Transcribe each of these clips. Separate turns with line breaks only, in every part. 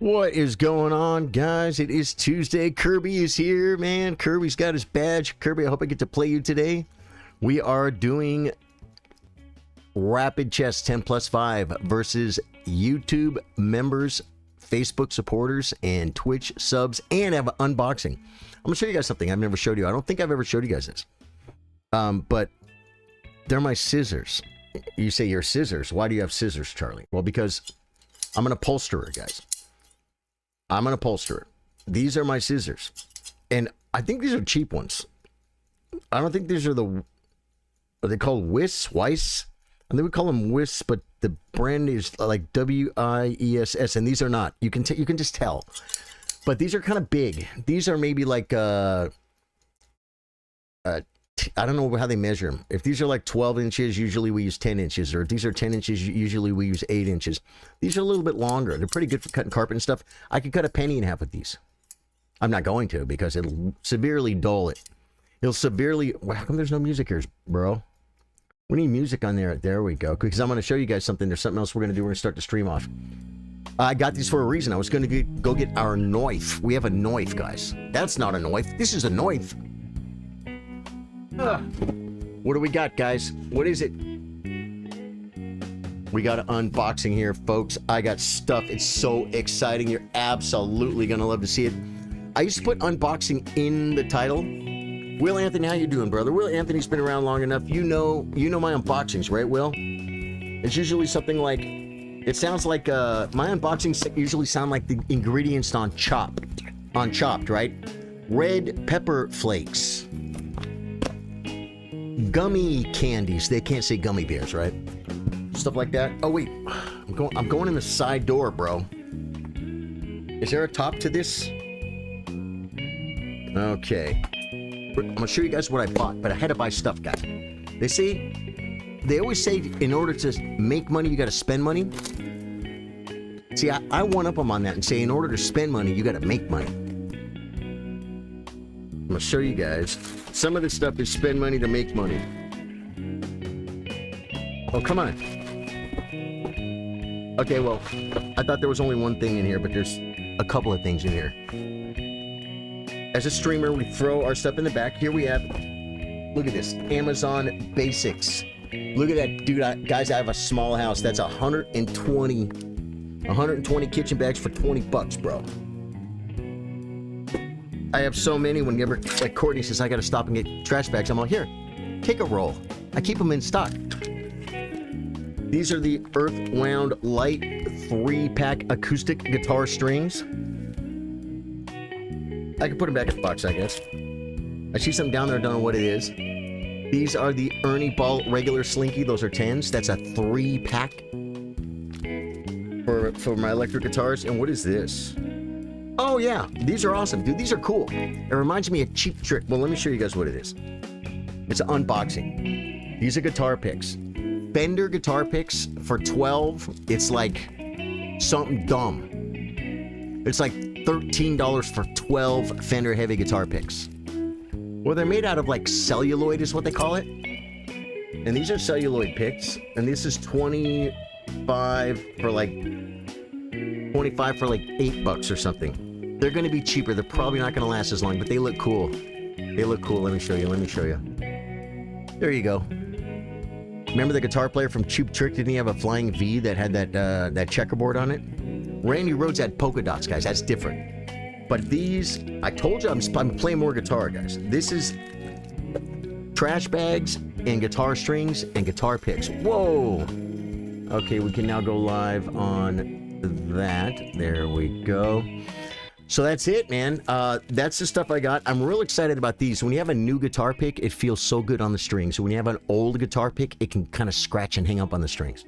What is going on, guys? It is Tuesday. Kirby is here, man. Kirby's got his badge. Kirby, I hope I get to play you today. We are doing Rapid Chess 10 plus 5 versus YouTube members, Facebook supporters, and Twitch subs, and have an unboxing. I'm going to show you guys something I've never showed you. I don't think I've ever showed you guys this. But they're my scissors. You say you're scissors. Why do you have scissors, Charlie? Well, because I'm an upholsterer, guys. I'm an upholsterer. These are my scissors. And I think these are cheap ones. I don't think these are the... Are they called Weiss? And they would call them Weiss, but the brand is like W-I-E-S-S, and these are not. You can just tell. But these are kind of big. These are maybe like... I don't know how they measure them. If these are like 12 inches, usually we use 10 inches. Or if these are 10 inches, usually we use 8 inches. These are a little bit longer. They're pretty good for cutting carpet and stuff. I could cut a penny in half with these. I'm not going to because it'll severely dull it. It'll severely... Well, how come there's no music here, bro? We need music on there. There we go. Because I'm going to show you guys something. There's something else we're going to do. We're going to start the stream off. I got these for a reason. I was going to go get our knife. We have a knife, guys. That's not a knife. This is a knife. What do we got, guys? What is it? We got an unboxing here, folks. I got stuff. It's so exciting. You're absolutely gonna love to see it. I used to put unboxing in the title. Will Anthony, how you doing, brother? Will Anthony's been around long enough. You know my unboxings, right, Will? It's usually something like... It sounds like... my unboxings usually sound like the ingredients on Chopped, right? Red pepper flakes. Gummy candies. They can't say gummy bears, right? Stuff like that. Oh wait, I'm going in the side door, bro. Is there a top to this? Okay. I'm gonna show you guys what I bought, but I had to buy stuff, guys. They always say in order to make money, you got to spend money. See, I one up them on that and say in order to spend money, you got to make money. I'm gonna show you guys. Some of this stuff is spend money to make money. Oh, come on. Okay, well, I thought there was only one thing in here, but there's a couple of things in here. As a streamer, we throw our stuff in the back. Here we have, look at this, Amazon Basics. Look at that, dude. Guys, I have a small house. That's 120 kitchen bags for 20 bucks, bro. I have so many. Whenever, like Courtney says, I got to stop and get trash bags, I'm all, here, take a roll. I keep them in stock. These are the Earth Wound Light 3-pack acoustic guitar strings. I can put them back in the box, I guess. I see something down there, I don't know what it is. These are the Ernie Ball regular slinky. Those are 10s. That's a 3-pack for my electric guitars. And what is this? Oh yeah, these are awesome, dude. These are cool. It reminds me of Cheap Trick. Well, let me show you guys what it is. It's an unboxing. These are guitar picks. Fender guitar picks for 12. It's like something dumb. It's like $13 for 12 Fender heavy guitar picks. Well, they're made out of like celluloid is what they call it. And these are celluloid picks. And this is 25 for like 8 bucks or something. They're going to be cheaper. They're probably not going to last as long, but they look cool. They look cool. Let me show you. There you go. Remember the guitar player from Cheap Trick? Didn't he have a flying V that had that checkerboard on it? Randy Rhoads had polka dots, guys. That's different. But these, I told you I'm playing more guitar, guys. This is trash bags and guitar strings and guitar picks. Whoa. Okay, we can now go live on that. There we go. So that's it, man. That's the stuff I got. I'm real excited about these. When you have a new guitar pick, it feels so good on the strings. So when you have an old guitar pick, it can kind of scratch and hang up on the strings.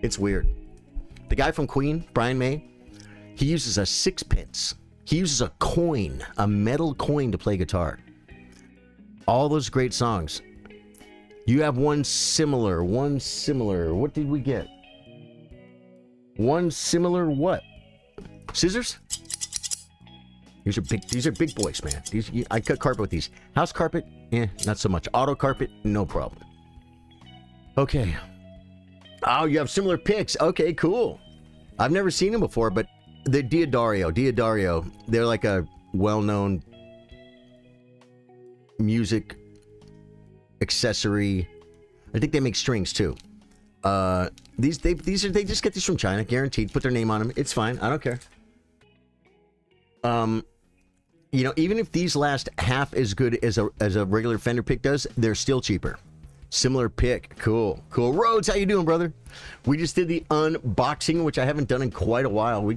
It's weird. The guy from Queen, Brian May, he uses a 6-pence. He uses a coin, a metal coin to play guitar. All those great songs. You have one similar. What did we get? One similar what? Scissors? These are big boys, man. I cut carpet with these. House carpet, not so much. Auto carpet, no problem. Okay. Oh, you have similar picks. Okay, cool. I've never seen them before, but the Diodario, they're like a well-known music accessory. I think they make strings too. They just get these from China, guaranteed. Put their name on them. It's fine. I don't care. You know, even if these last half as good as a regular Fender pick does, they're still cheaper. Similar pick. Cool. Rhodes, how you doing, brother? We just did the unboxing, which I haven't done in quite a while.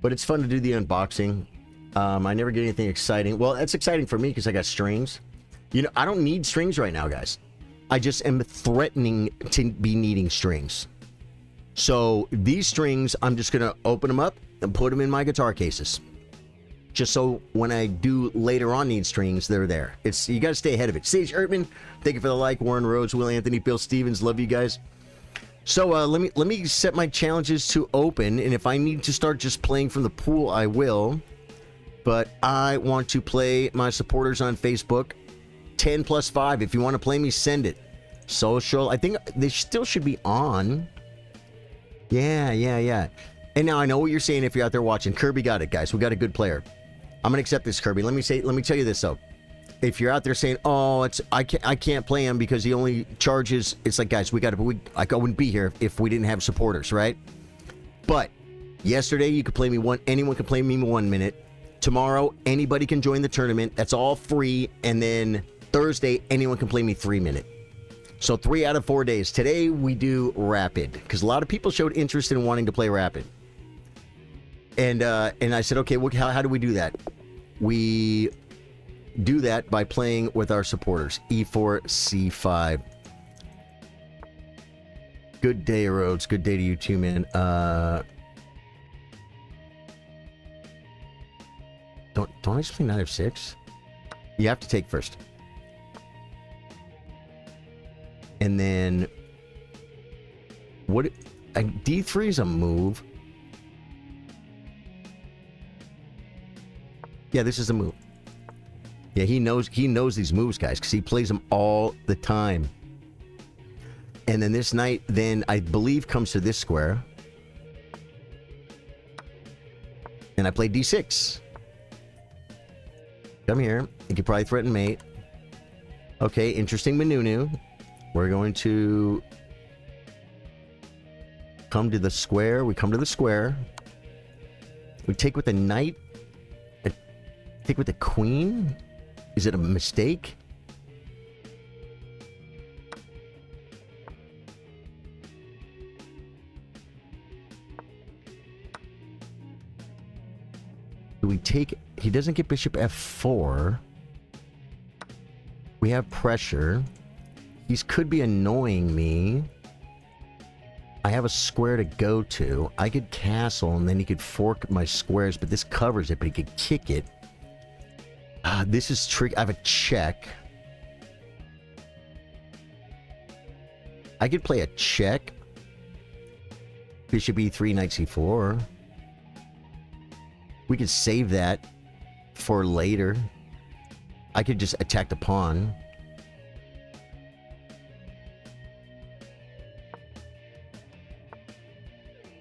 But it's fun to do the unboxing. I never get anything exciting. Well, that's exciting for me because I got strings. You know, I don't need strings right now, guys. I just am threatening to be needing strings. So these strings, I'm just going to open them up and put them in my guitar cases. Just so when I do later on need strings, they're there. You got to stay ahead of it. Sage Ertman, thank you for the like. Warren Rhodes, Will Anthony, Bill Stevens, love you guys. So let me set my challenges to open, and if I need to start just playing from the pool, I will. But I want to play my supporters on Facebook. 10+5. If you want to play me, send it. Social. I think they still should be on. Yeah. And now I know what you're saying if you're out there watching. Kirby got it, guys. We got a good player. I'm gonna accept this, Kirby. Let me tell you this though. If you're out there saying, "Oh, I can't play him because he only charges," it's like, guys, I wouldn't be here if we didn't have supporters, right? But yesterday you could play me anyone could play me 1 minute. Tomorrow anybody can join the tournament. That's all free. And then Thursday anyone can play me 3 minute. So 3 out of 4 days. Today we do rapid because a lot of people showed interest in wanting to play rapid. And I said, okay, how do we do that? We do that by playing with our supporters. E4, C5. Good day, Rhodes. Good day to you too, man. Don't I just play Knight of 6? You have to take first. And then D3 is a move. Yeah, this is a move. Yeah, he knows these moves, guys, because he plays them all the time. And then this knight, then I believe, comes to this square. And I play D6. Come here. You could probably threaten mate. Okay, interesting manunu. We're going to come to the square. We come to the square. We take with the knight. Take with the queen? Is it a mistake? Do we take... He doesn't get bishop f4. We have pressure. He could be annoying me. I have a square to go to. I could castle, and then he could fork my squares, but this covers it, but he could kick it. This is tricky. I have a check. I could play a check. Bishop e3, knight c4. We could save that for later. I could just attack the pawn.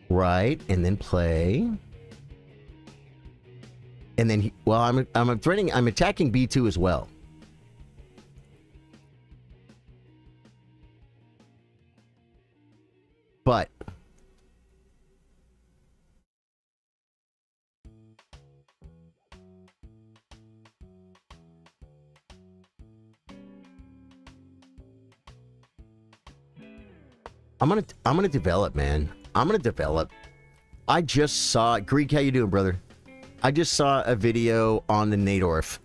Right, and then play. And then I'm threatening. I'm attacking b2 as well. But I'm gonna develop, man. I'm gonna develop. I just saw Greek. How you doing, brother? I just saw a video on the Nadorf.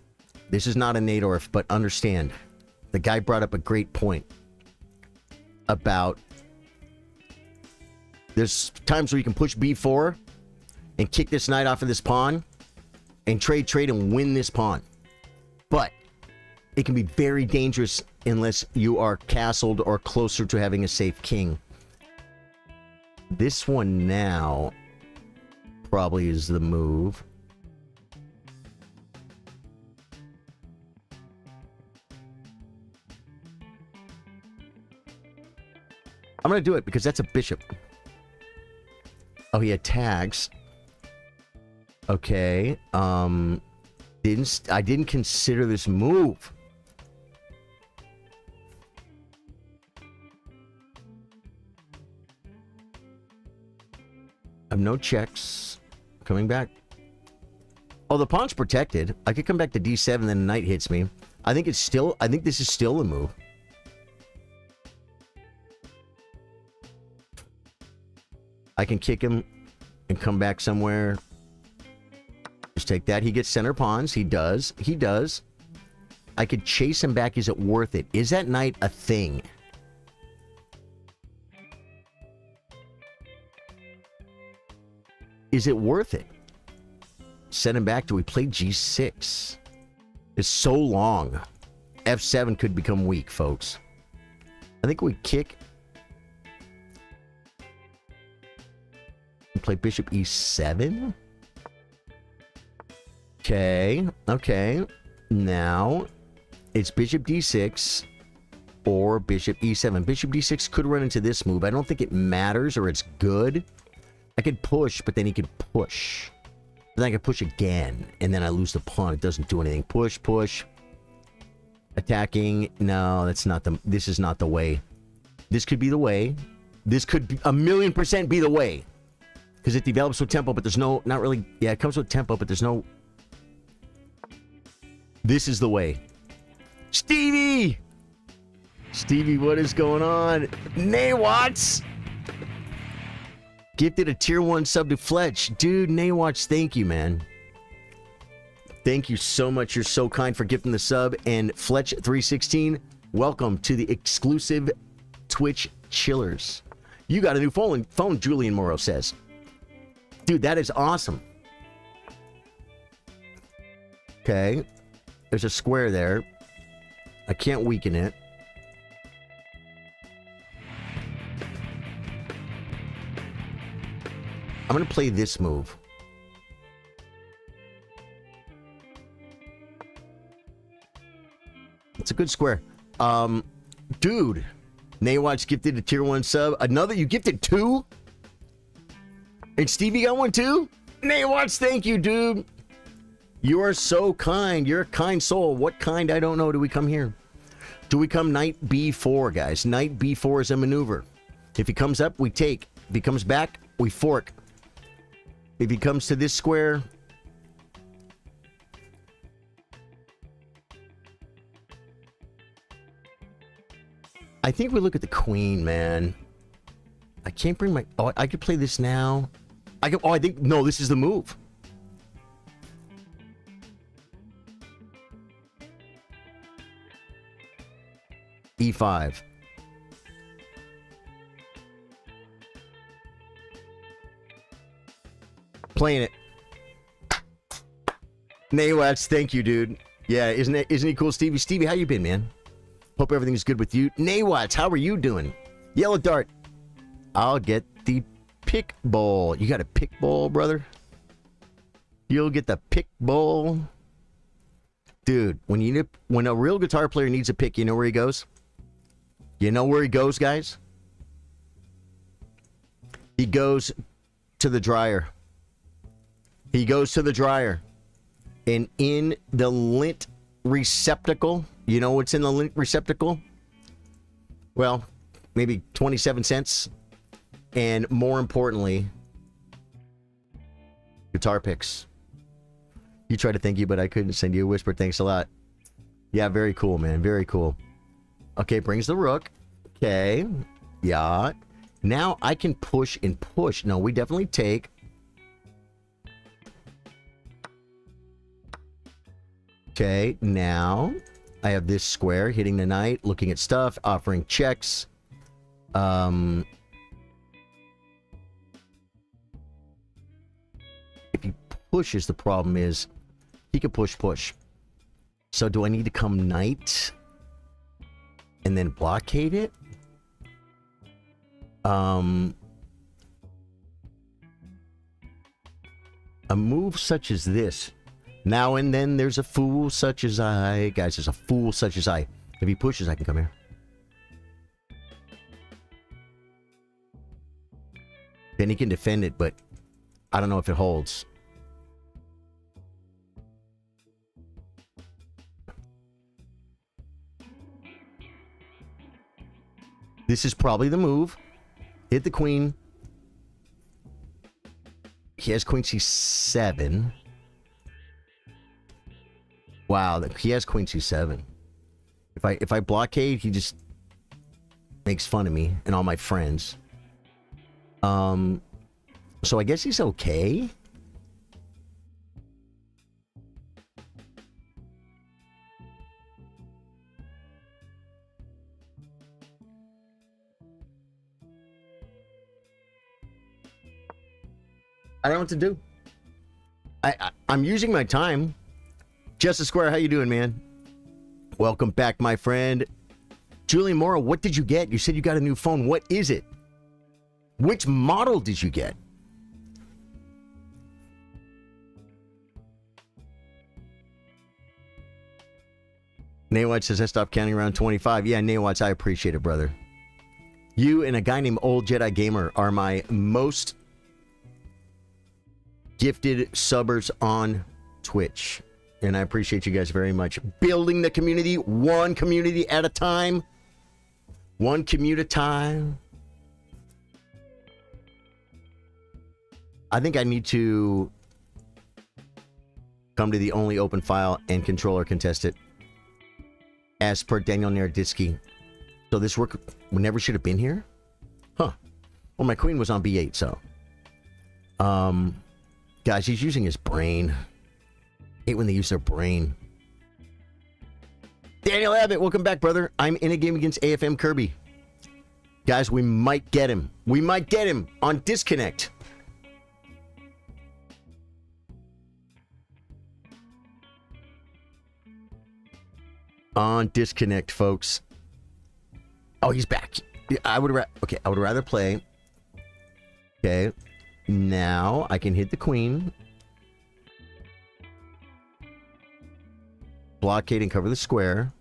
This is not a Nadorf, but understand, the guy brought up a great point about there's times where you can push b4 and kick this knight off of this pawn and trade and win this pawn. But it can be very dangerous unless you are castled or closer to having a safe king. This one now probably is the move. I'm going to do it because that's a bishop. Oh, he attacks. Okay. I didn't consider this move. I have no checks. Coming back. Oh, the pawn's protected. I could come back to D7, then the knight hits me. I think this is still a move. I can kick him and come back somewhere. Just take that. He gets center pawns. He does. He does. I could chase him back. Is it worth it? Is that knight a thing? Is it worth it? Send him back. Do we play G6? It's so long. F7 could become weak, folks. I think we kick. Play bishop E7. Okay. Okay. Now, it's bishop D6 or bishop E7. Bishop D6 could run into this move. I don't think it matters or it's good. I could push, but then he could push. Then I could push again, and then I lose the pawn. It doesn't do anything. Push, push. Attacking. No, that's not the... This is not the way. This could be the way. This could be, 1,000,000% be the way. Because it develops with tempo, but there's no... Not really... Yeah, it comes with tempo, but there's no... This is the way. Stevie! Stevie, what is going on? Naywatts! Gifted a tier 1 sub to Fletch. Dude, Naywatts, thank you, man. Thank you so much. You're so kind for gifting the sub. And Fletch316, welcome to the exclusive Twitch Chillers. You got a new phone, Julian Morrow says. Dude, that is awesome. Okay. There's a square there. I can't weaken it. I'm going to play this move. It's a good square. Dude. Naywatch gifted a tier 1 sub. Another, you gifted 2? And Stevie got one too? Naywatch, thank you, dude. You are so kind. You're a kind soul. What kind? I don't know. Do we come here? Do we come knight B4, guys? Knight B4 is a maneuver. If he comes up, we take. If he comes back, we fork. If he comes to this square... I think we look at the queen, man. I can't bring my... Oh, I could play this now. I could... Oh, I think... No, this is the move. E5. Playing it. Naywatch, thank you, dude. Yeah, isn't he cool, Stevie? Stevie, how you been, man? Hope everything's good with you. Naywatch, how are you doing? Yellow Dart. I'll get the pick bowl. You got a pick bowl, brother? You'll get the pick bowl. Dude, when a real guitar player needs a pick, you know where he goes? You know where he goes, guys? He goes to the dryer. He goes to the dryer. And in the lint receptacle, you know what's in the lint receptacle? Well, maybe 27 cents. And more importantly, guitar picks. You tried to thank you, but I couldn't send you a whisper. Thanks a lot. Yeah, very cool, man. Very cool. Okay, brings the rook. Okay. Yeah. Now I can push and push. No, we definitely take. Okay, now I have this square hitting the knight, looking at stuff, offering checks. If he pushes, the problem is he could push. So do I need to come knight and then blockade it? A move such as this. Now and then there's a fool such as I. Guys, there's a fool such as I. If he pushes, I can come here. Then he can defend it, but I don't know if it holds. This is probably the move. Hit the queen. He has queen c7. Wow, he has queen c7. If I blockade, he just makes fun of me and all my friends. So I guess he's okay. I don't know what to do. I'm using my time. Justice Square, how you doing, man? Welcome back, my friend. Julian Morrow, what did you get? You said you got a new phone. What is it? Which model did you get? Naywatch says I stopped counting around 25. Yeah, Naywatch, I appreciate it, brother. You and a guy named Old Jedi Gamer are my most gifted subbers on Twitch. And I appreciate you guys very much. Building the community, one community at a time. One commute at a time. I think I need to come to the only open file and controller contest it. As per Daniel Naroditsky. So this rook never should have been here? Huh. Well, my queen was on b8, so. Guys, he's using his brain. Hate when they use their brain. Daniel Abbott, welcome back, brother. I'm in a game against AFM Kirby. Guys, we might get him. We might get him on Disconnect. On Disconnect, folks. Oh, he's back. I would rather play. Okay. Now I can hit the queen. Blockade and cover the square.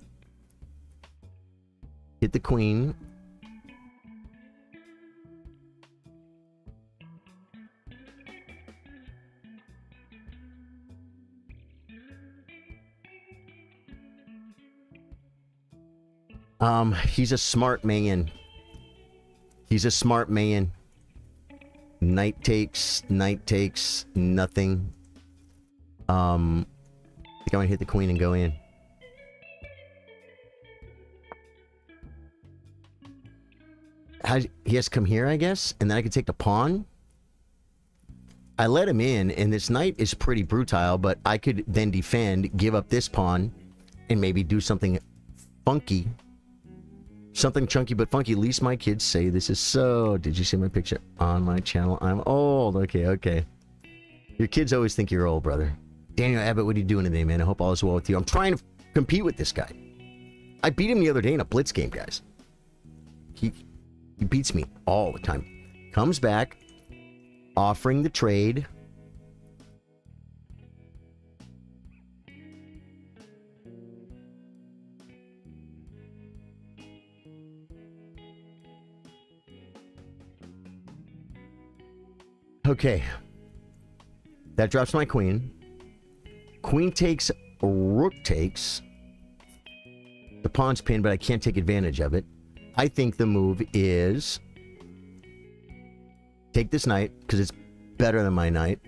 Hit the queen. He's a smart man. He's a smart man. Knight takes, nothing. I think I'm gonna hit the queen and go in. He has to come here, I guess, and then I can take the pawn. I let him in, and this knight is pretty brutal, but I could then defend, give up this pawn, and maybe do something funky. Something chunky but funky. At least my kids say this is so... Did you see my picture on my channel? I'm old. Okay. Your kids always think you're old, brother. Daniel Abbott, what are you doing today, man? I hope all is well with you. I'm trying to compete with this guy. I beat him the other day in a blitz game, guys. He beats me all the time. Comes back, offering the trade. Okay. That drops my queen. Queen takes, rook takes. The pawn's pinned, but I can't take advantage of it. I think the move is take this knight, because it's better than my knight.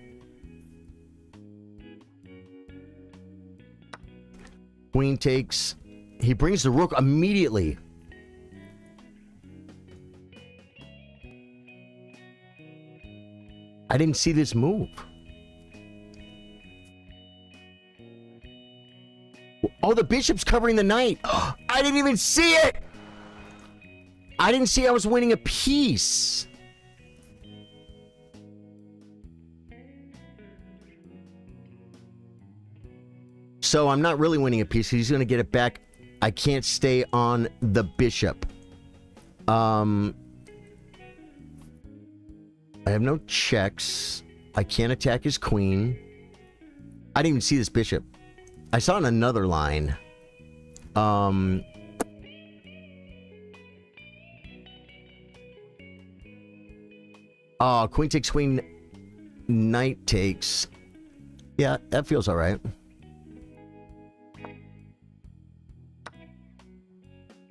Queen takes. He brings the rook immediately. I didn't see this move. Oh, the bishop's covering the knight. I didn't even see it. I didn't see I was winning a piece. So I'm not really winning a piece. He's going to get it back. I can't stay on the bishop. I have no checks. I can't attack his queen. I didn't even see this bishop. I saw it on another line. Oh, queen takes queen. Knight takes. Yeah, that feels all right.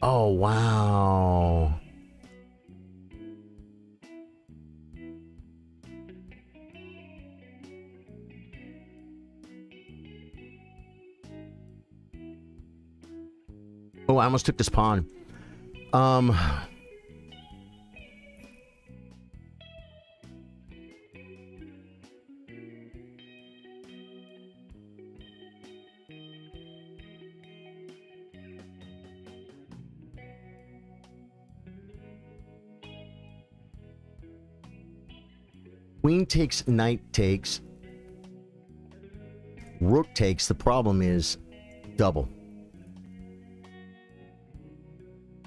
Oh, wow. Oh, I almost took this pawn. Um... Queen takes, knight takes, rook takes. The problem is double.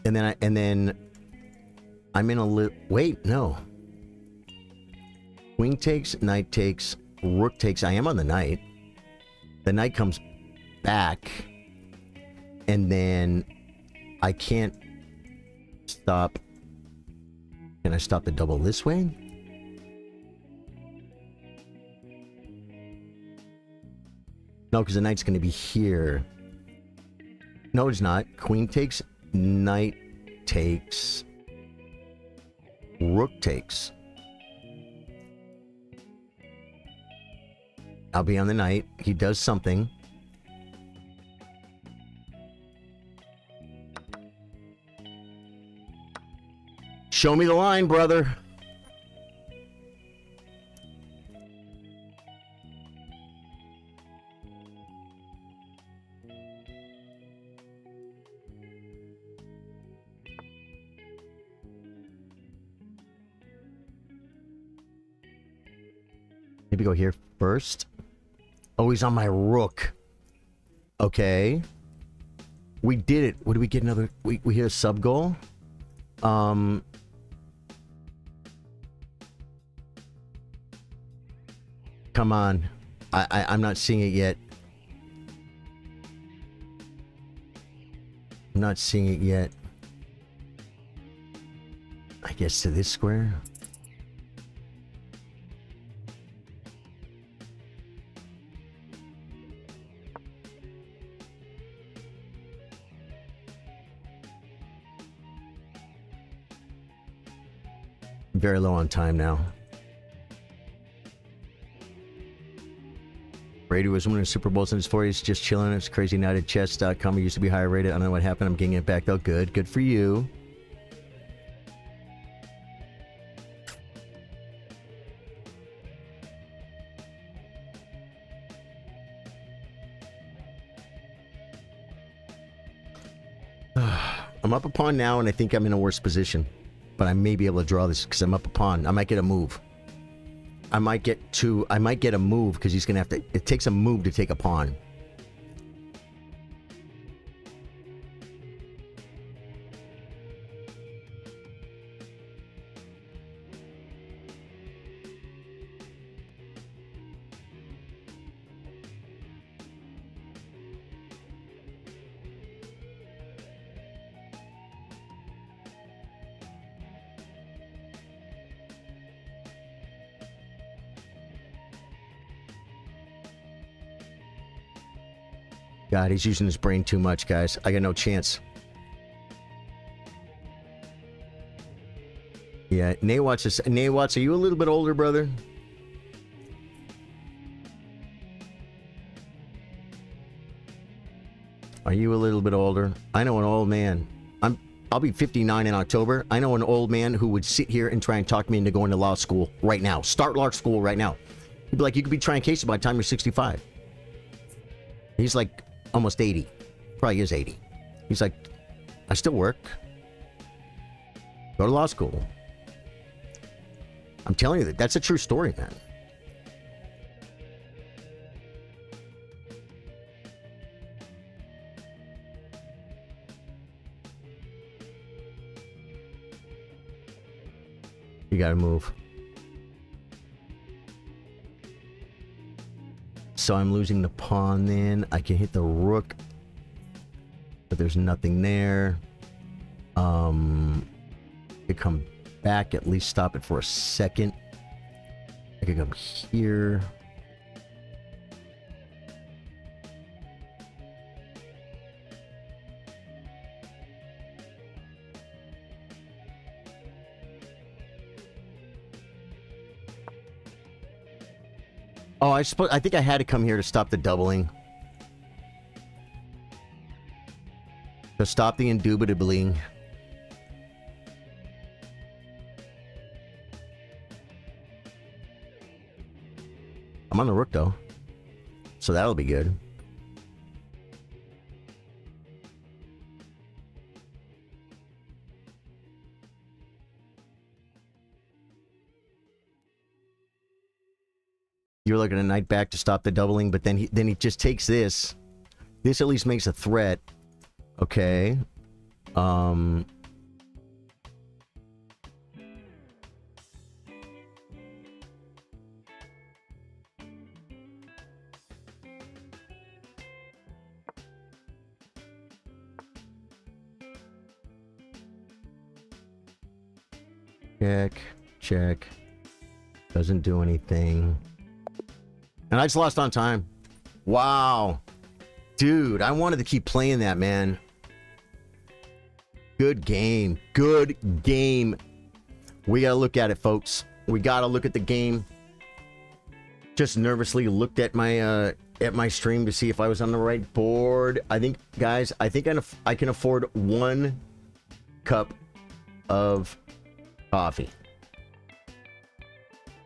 And then I'm in a little... Wait, no. Queen takes, knight takes, rook takes. I am on the knight. The knight comes back. And then I can't stop. Can I stop the double this way? No, because the knight's going to be here. No, it's not. Queen takes, knight takes, rook takes. I'll be on the knight. He does something. Show me the line, brother. Maybe go here first. Oh, he's on my rook. Okay. We did it. What do we get? Another... We hit a sub goal. Come on. I'm not seeing it yet. I'm not seeing it yet. I guess to this square. Very low on time now. Brady was winning Super Bowls in his 40s, just chilling. It's crazy night at chess.com. He used to be higher rated. I don't know what happened. I'm getting it back though. Good. Good for you. I'm up a pawn now, and I think I'm in a worse position. But I may be able to draw this because I'm up a pawn. I might get a move. I might get a move because he's going to have to... It takes a move to take a pawn. God, he's using his brain too much, guys. I got no chance. Yeah, Naywatts, are you a little bit older, brother? Are you a little bit older? I know an old man. I'll be 59 in October. I know an old man who would sit here and try and talk me into going to law school right now. Start law school right now. He'd be like, you could be trying cases by the time you're 65. He's like almost 80. Probably is 80. He's like, I still work. Go to law school. I'm telling you that's a true story, man. You gotta move. So I'm losing the pawn then. I can hit the rook. But there's nothing there. Could come back, at least stop it for a second. I could come here. Oh, I think I had to come here to stop the doubling. To stop the indubitably. I'm on the rook, though. So that'll be good. You're looking at knight back to stop the doubling, but then he just takes this. This at least makes a threat. Okay. Check, check. Doesn't do anything. And I just lost on time. Wow. Dude, I wanted to keep playing that, man. Good game. Good game. We gotta look at it, folks. We gotta look at the game. Just nervously looked at my stream to see if I was on the right board. I think, guys, I think I can afford 1 cup of coffee.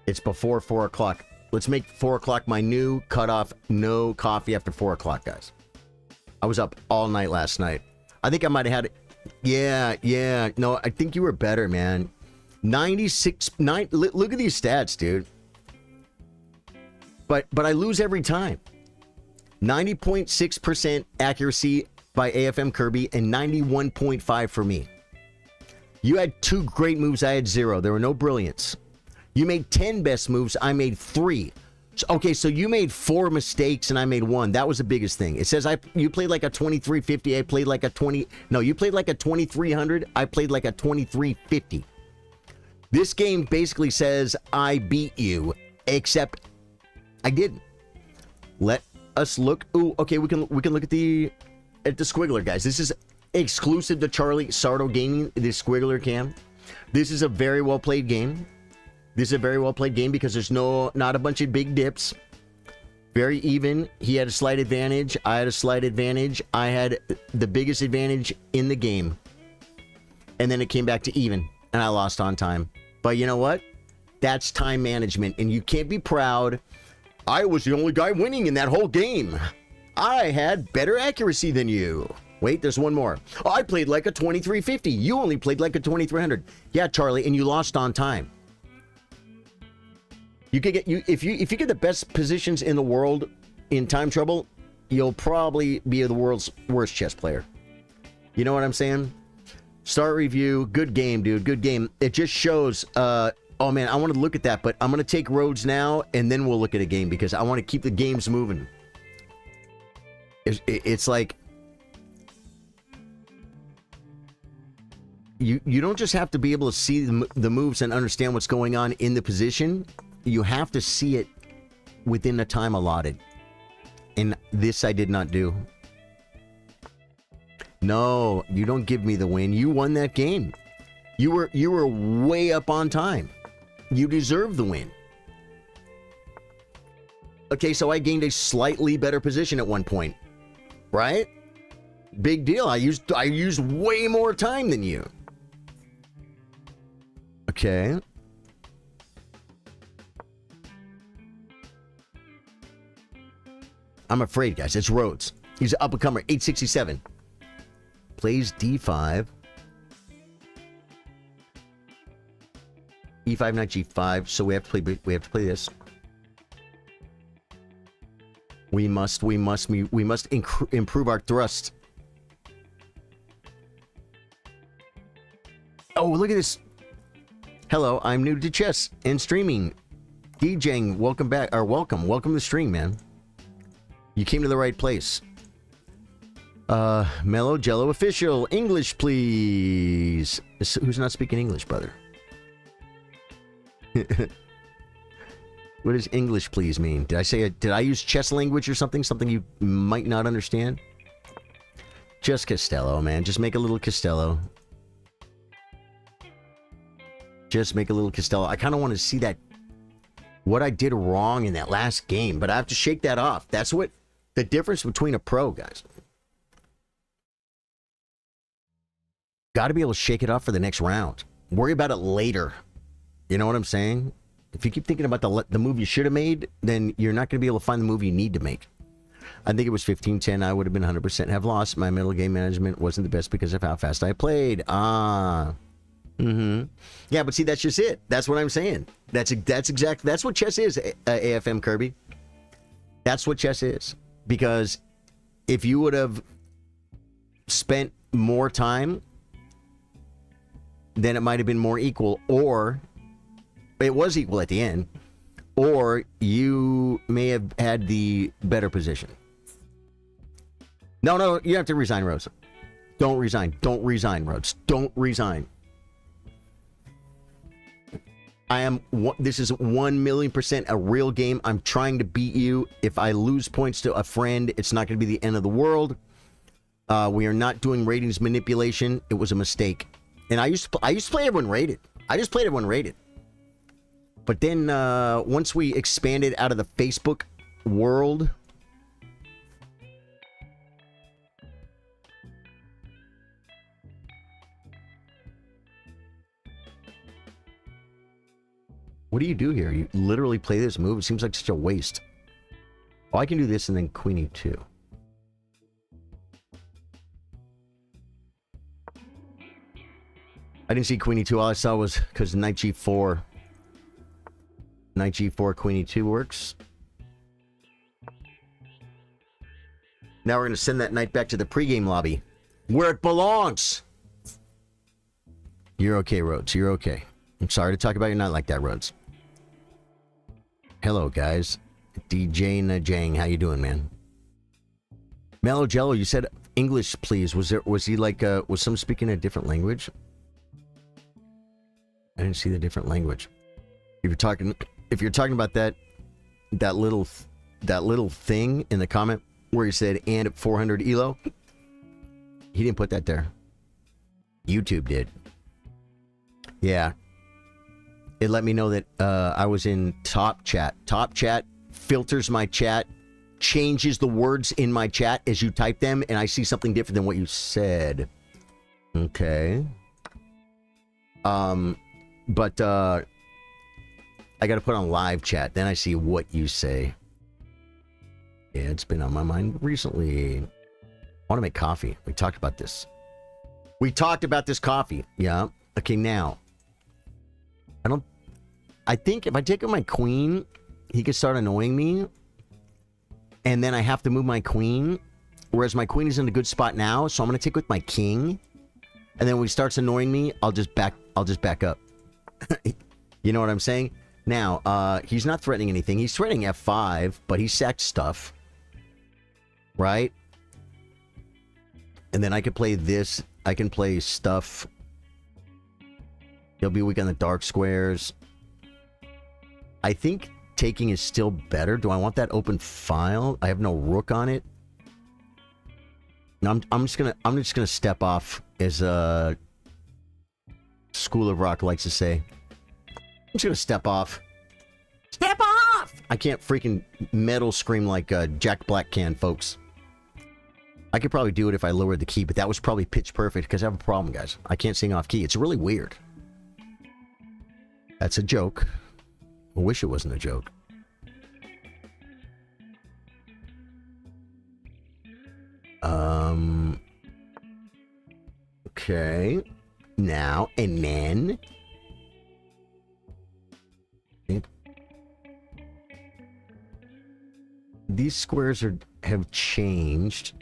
It's before 4 o'clock. Let's make 4 o'clock my new cutoff. No coffee after 4 o'clock, guys. I was up all night last night. I think I might have had... Yeah. No, I think you were better, man. 96... Look at these stats, dude. But I lose every time. 90.6% accuracy by AFM Kirby and 91.5 for me. You had 2 great moves. I had 0. There were no brilliance. You made 10 best moves. I made 3. Okay, so you made 4 mistakes and I made 1. That was the biggest thing. It says you played like a 2350. I played like a 20. No, you played like a 2300. I played like a 2350. This game basically says I beat you, except I didn't. Let us look. Ooh, okay, we can look at the squiggler, guys. This is exclusive to Charly Sardo Gaming. The squiggler cam. This is a very well played game. This is a very well played game because there's not a bunch of big dips. Very even. He had a slight advantage. I had a slight advantage. I had the biggest advantage in the game. And then it came back to even. And I lost on time. But you know what? That's time management. And you can't be proud. I was the only guy winning in that whole game. I had better accuracy than you. Wait, there's one more. Oh, I played like a 2350. You only played like a 2300. Yeah, Charlie, and you lost on time. You could get if you get the best positions in the world in time trouble, you'll probably be the world's worst chess player. You know what I'm saying? Start review, good game, dude, good game. It just shows. Oh man, I want to look at that, but I'm gonna take Rhodes now, and then we'll look at a game because I want to keep the games moving. It's like you don't just have to be able to see the moves and understand what's going on in the position. You have to see it within the time allotted. And this I did not do. No, you don't give me the win. You won that game. You were way up on time. You deserve the win. Okay, so I gained a slightly better position at one point. Right? Big deal. I used way more time than you. Okay. I'm afraid, guys. It's Rhodes. He's an up-and-comer. 867. Plays D5. E5, not G5. So we have to play this. We must improve our thrust. Oh, look at this. Hello, I'm new to chess and streaming. DJing, welcome back, or welcome to the stream, man. You came to the right place. Mellow Jello official. English, please. Who's not speaking English, brother? What does English, please mean? Did I use chess language or something? Something you might not understand? Just Costello, man. Just make a little Costello. Just make a little Costello. I kind of want to see that. What I did wrong in that last game, but I have to shake that off. That's what the difference between a pro, guys. Got to be able to shake it off for the next round. Worry about it later. You know what I'm saying? If you keep thinking about the move you should have made, then you're not going to be able to find the move you need to make. I think it was 15-10. I would have been 100% have lost. My middle game management wasn't the best because of how fast I played. Yeah, but see, that's just it. That's what I'm saying. That's what chess is, AFM Kirby. That's what chess is. Because if you would have spent more time, then it might have been more equal, or it was equal at the end, or you may have had the better position. No, you have to resign, Rose. Don't resign. Don't resign, Rhodes. Don't resign. This is 1,000,000% a real game. I'm trying to beat you. If I lose points to a friend, it's not going to be the end of the world. We are not doing ratings manipulation. It was a mistake. And I used to play everyone rated. I just played everyone rated. But then once we expanded out of the Facebook world, what do you do here? You literally play this move? It seems like such a waste. Oh, I can do this and then Queen E2. I didn't see Queen E2. All I saw was because Knight G4. Knight G4, Queen E2 works. Now we're going to send that knight back to the pregame lobby, where it belongs. You're okay, Rhodes. You're okay. I'm sorry to talk about your knight like that, Rhodes. Hello, guys. DJ Najang, how you doing, man? Mellow Jello, you said English, please. Was he like, was someone speaking a different language? I didn't see the different language. If you're talking about that little thing in the comment where he said and at 400 elo, he didn't put that there. YouTube did. Yeah. It let me know that I was in top chat. Top chat filters my chat, changes the words in my chat as you type them, and I see something different than what you said. Okay. But I got to put on live chat. Then I see what you say. Yeah, it's been on my mind recently. I want to make coffee. We talked about this. We talked about this coffee. Yeah. Okay, now. I think if I take out my queen, he could start annoying me. And then I have to move my queen. Whereas my queen is in a good spot now. So I'm going to take with my king. And then when he starts annoying me, I'll just back up. You know what I'm saying? Now, he's not threatening anything. He's threatening F5, but he sacked stuff. Right? And then I could play this. I can play stuff. He'll be weak on the dark squares. I think taking is still better. Do I want that open file? I have no rook on it. No, I'm just gonna step off, as School of Rock likes to say. I'm just gonna step off. Step off! I can't freaking metal scream like Jack Black can, folks. I could probably do it if I lowered the key, but that was probably pitch perfect because I have a problem, guys. I can't sing off key. It's really weird. That's a joke. I wish it wasn't a joke. Okay. Now, and then... These squares have changed.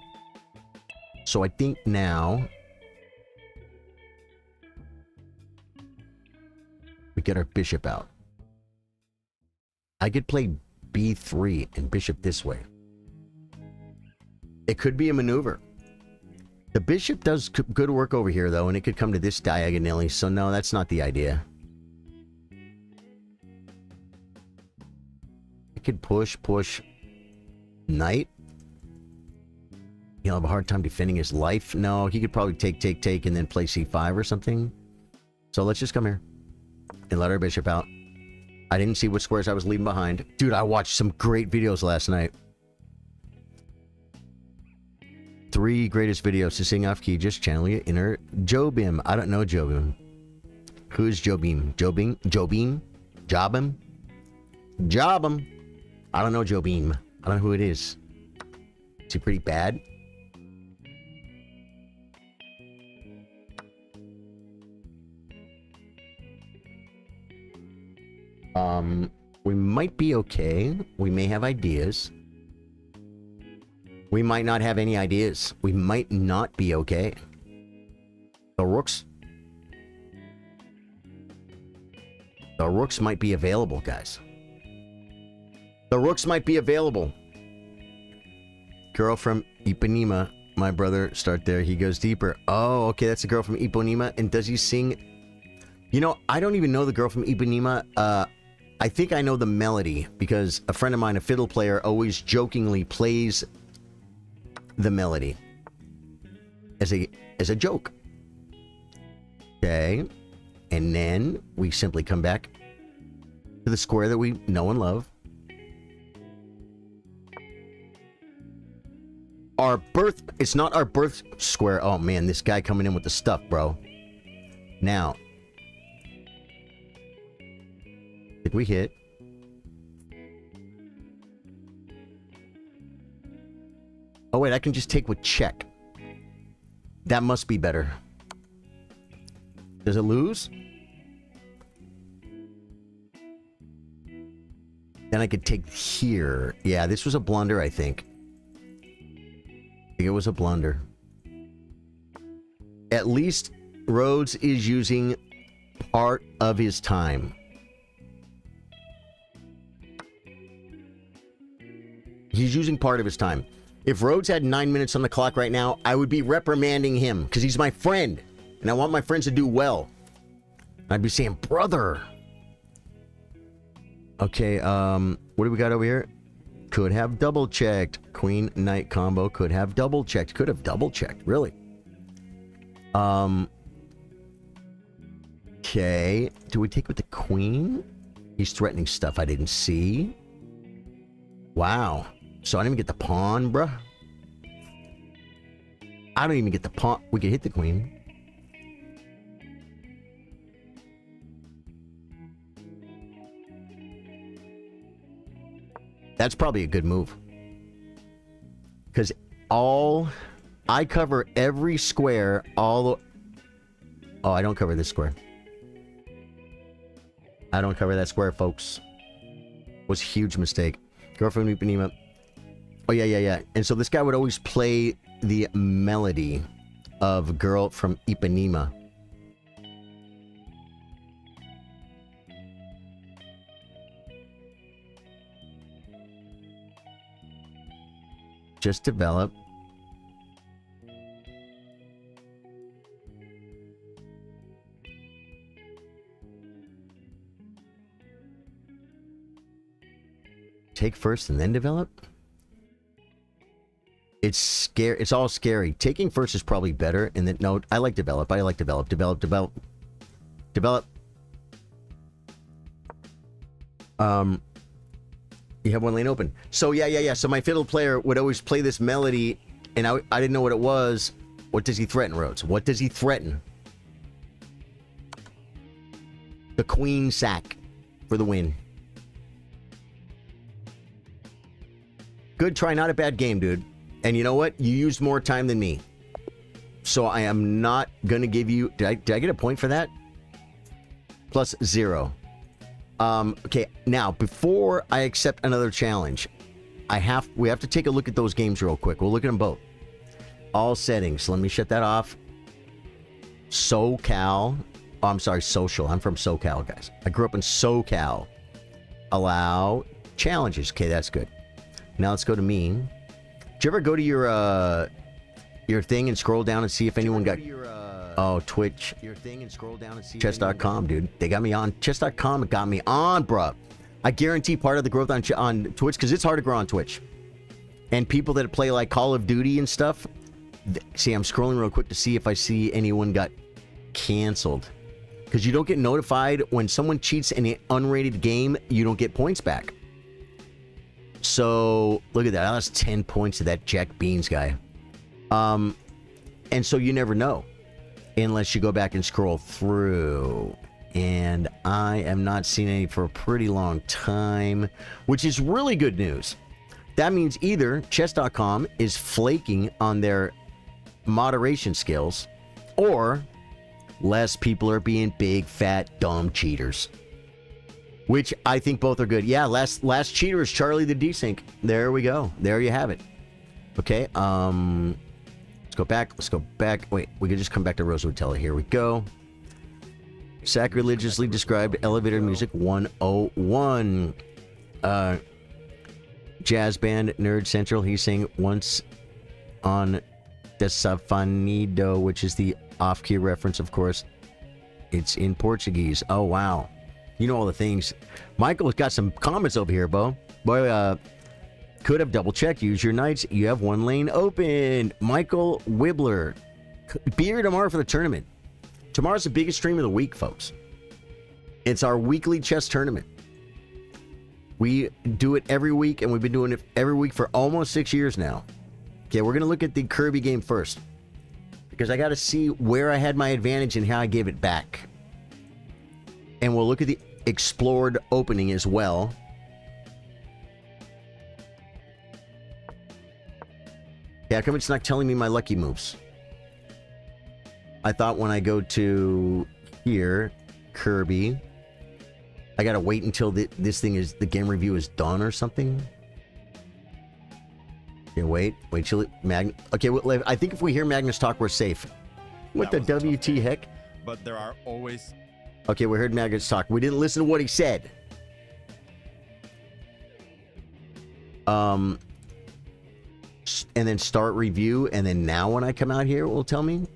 So I think now... we get our bishop out. I could play b3 and bishop this way. It could be a maneuver. The bishop does good work over here, though, and it could come to this diagonally, so no, that's not the idea. I could push, knight. He'll have a hard time defending his life. No, he could probably take, and then play c5 or something. So let's just come here and let our bishop out. I didn't see what squares I was leaving behind. Dude, I watched some great videos last night. 3 greatest videos to sing off key. Just channel your inner Jobim. I don't know Jobim. Who's Jobim? Jobim? Jobim? Jobim? Jobim? I don't know Jobim. I don't know who it is. Is he pretty bad? We might be okay. We may have ideas. We might not have any ideas. We might not be okay. The rooks. The rooks might be available, guys. The rooks might be available. Girl from Ipanema. My brother, start there. He goes deeper. Oh, okay. That's a girl from Ipanema. And does he sing? You know, I don't even know the girl from Ipanema. I think I know the melody because a friend of mine, a fiddle player, always jokingly plays the melody as a joke. Okay. And then we simply come back to the square that we know and love. Our birth, it's not our birth square. Oh man, this guy coming in with the stuff, bro. Now, did we hit? Oh wait, I can just take with check. That must be better. Does it lose? Then I could take here. Yeah, this was a blunder, I think. I think it was a blunder. At least Rhodes is using part of his time. He's using part of his time. If Rhodes had 9 minutes on the clock right now, I would be reprimanding him because he's my friend. And I want my friends to do well. I'd be saying, brother. Okay, what do we got over here? Could have double checked. Queen Knight combo could have double checked. Could have double checked, really. Okay. Do we take with the queen? He's threatening stuff I didn't see. Wow. So I didn't even get the pawn, bruh. I don't even get the pawn. We could hit the queen. That's probably a good move. Because I cover every square, all the... Oh, I don't cover this square. I don't cover that square, folks. Was a huge mistake. Girlfriend from Ipanema. Oh, yeah. And so this guy would always play the melody of Girl from Ipanema. Just develop. Take first and then develop? It's scary. It's all scary. Taking first is probably better. And then, no, I like develop. I like develop. Develop. You have one lane open. So, yeah. So my fiddle player would always play this melody, and I didn't know what it was. What does he threaten, Rhodes? What does he threaten? The queen sack for the win. Good try, not a bad game, dude. And you know what? You used more time than me. So I am not going to give you... Did I get a point for that? Plus 0. Okay, now, before I accept another challenge, we have to take a look at those games real quick. We'll look at them both. All settings. Let me shut that off. SoCal. Oh, I'm sorry, social. I'm from SoCal, guys. I grew up in SoCal. Allow challenges. Okay, that's good. Now let's go to me. Did you ever go to your thing and scroll down and see if anyone got... Oh, Twitch. Your thing and scroll down and see chess.com, dude. They got me on. Chess.com got me on, bruh. I guarantee part of the growth on Twitch, because it's hard to grow on Twitch. And people that play like Call of Duty and stuff. See, I'm scrolling real quick to see if I see anyone got canceled. Because you don't get notified when someone cheats in an unrated game, you don't get points back. So, look at that. I lost 10 points to that Jack Beans guy. And so you never know unless you go back and scroll through. And I am not seeing any for a pretty long time, which is really good news. That means either chess.com is flaking on their moderation skills, or less people are being big, fat, dumb cheaters. Which I think both are good. Yeah, last cheater is Charly the Desync. There we go. There you have it. Okay, let's go back. Let's go back. Wait, we could just come back to Rosewood Teller. Here we go. Sacrilegiously described elevator music 101. Jazz band Nerd Central. He's saying once on Desafanido, which is the off-key reference, of course. It's in Portuguese. Oh, wow. You know all the things. Michael's got some comments over here, Bo. Boy, could have double-checked. Use your knights. You have one lane open. Michael Wibbler. Be here tomorrow for the tournament. Tomorrow's the biggest stream of the week, folks. It's our weekly chess tournament. We do it every week, and we've been doing it every week for almost 6 years now. Okay, we're going to look at the Kirby game first, because I got to see where I had my advantage and how I gave it back. And we'll look at the explored opening as well. Yeah, how come it's not telling me my lucky moves? I thought when I go to here, Kirby, I gotta wait until the game review is done or something. Okay, wait till it, okay, well, I think if we hear Magnus talk, we're safe. What the WT heck?
But there are always...
Okay, we heard Magnus talk. We didn't listen to what he said. And then start review, and then now when I come out here, it will tell me.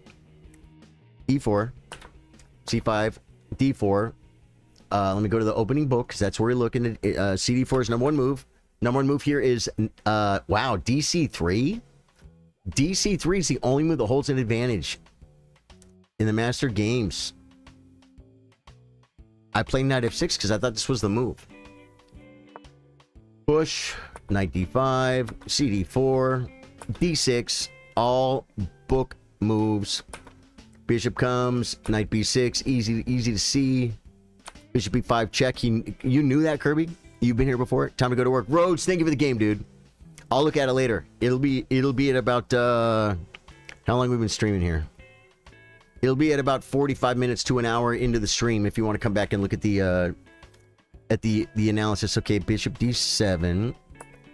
E4, C5, D4. Let me go to the opening book, because that's where we're looking at. CD4 is number one move. Number one move here is, wow, DC3? DC3 is the only move that holds an advantage in the Master Games. I played Knight F6 because I thought this was the move. Push, Knight D5, CD4, D6, all book moves. Bishop comes, Knight B6, easy to see. Bishop B5 check. You knew that, Kirby? You've been here before? Time to go to work. Rhodes, thank you for the game, dude. I'll look at it later. It'll be at about how long we've been streaming here. It'll be at about 45 minutes to an hour into the stream if you want to come back and look at the analysis. Okay, Bishop D7.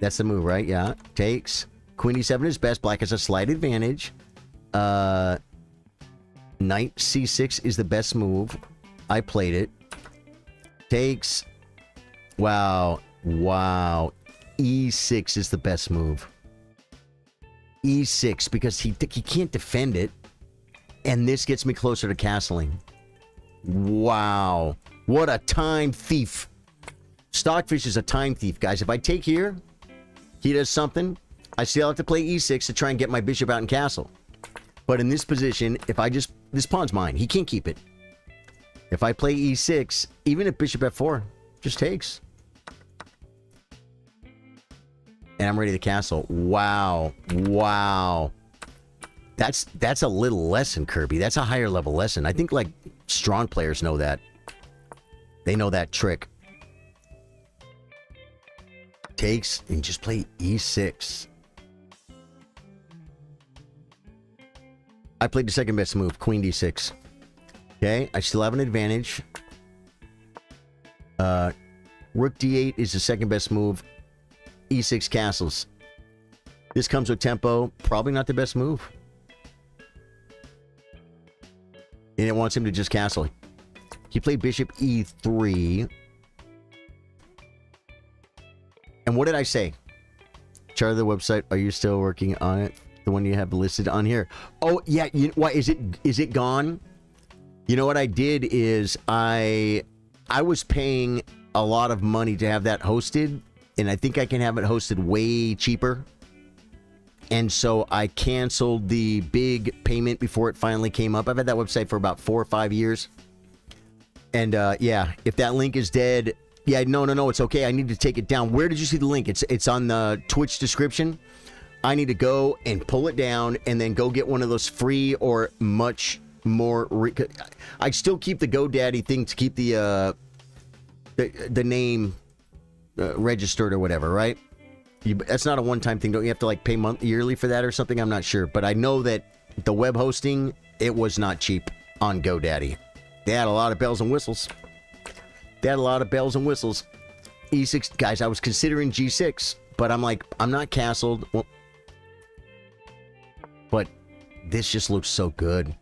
That's the move, right? Yeah. Takes. Queen D7 is best. Black has a slight advantage. Knight C6 is the best move. I played it. Takes. Wow. E6 is the best move. E6, because he can't defend it. And this gets me closer to castling. Wow. What a time thief. Stockfish is a time thief, guys. If I take here, he does something. I still have to play E6 to try and get my bishop out and castle. But in this position, if I just... This pawn's mine. He can't keep it. If I play E6, even if bishop F4, just takes. And I'm ready to castle. Wow. That's a little lesson, Kirby. That's a higher level lesson. I think, like, strong players know that. They know that trick. Takes and just play E6. I played the second best move, Queen D6. Okay, I still have an advantage. Rook D8 is the second best move. E6 castles. This comes with tempo. Probably not the best move. And it wants him to just castle. He played bishop E3. And what did I say? Charlie, the website, are you still working on it? The one you have listed on here. Oh, yeah. Why is it gone? You know what I did is I was paying a lot of money to have that hosted, and I think I can have it hosted way cheaper. And so I canceled the big payment before it finally came up. I've had that website for about 4 or 5 years. And yeah, if that link is dead, yeah, no, it's okay. I need to take it down. Where did you see the link? It's on the Twitch description. I need to go and pull it down and then go get one of those free or much more. I still keep the GoDaddy thing to keep the name registered or whatever, right? That's not a one-time thing. Don't you have to like pay yearly for that or something? I'm not sure, but I know that the web hosting, it was not cheap on GoDaddy. They had a lot of bells and whistles. E6, guys, I was considering G6, but I'm like, I'm not castled. Well, but this just looks so good.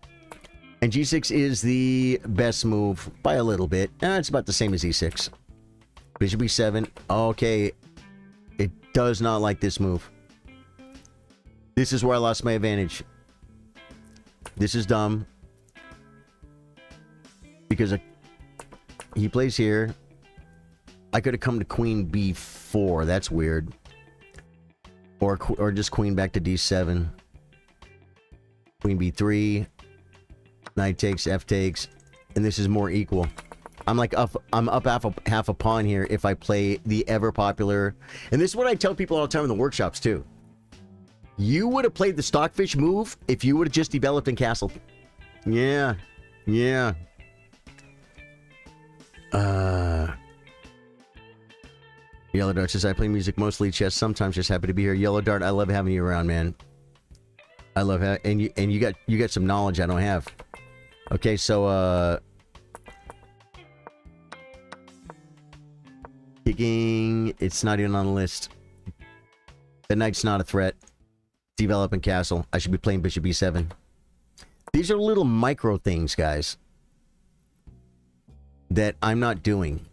And G6 is the best move by a little bit. It's about the same as E6. Bishop E7. Okay. It does not like this move. This is where I lost my advantage. This is dumb. Because he plays here. I could have come to Queen B4. That's weird. Or just Queen back to D7. Queen B3. Knight takes, F takes. And this is more equal. I'm up half a pawn here if I play the ever popular. And this is what I tell people all the time in the workshops too. You would have played the Stockfish move if you would have just developed and castled. Yeah. Yeah. Yellow Dart says, I play music, mostly chess, sometimes just happy to be here. Yellow Dart, I love having you around, man. I love and you got some knowledge I don't have. Okay, so kicking, it's not even on the list. The knight's not a threat. Develop and castle. I should be playing Bishop E7. These are little micro things, guys, that I'm not doing.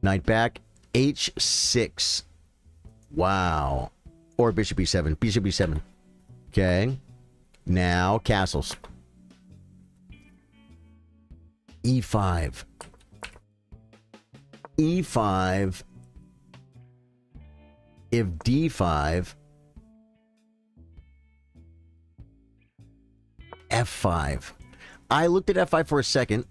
Knight back. H6. Wow. Or Bishop E7. Bishop E7. Okay. Now, castles. E5. E5. If D5. F5. I looked at F5 for a second.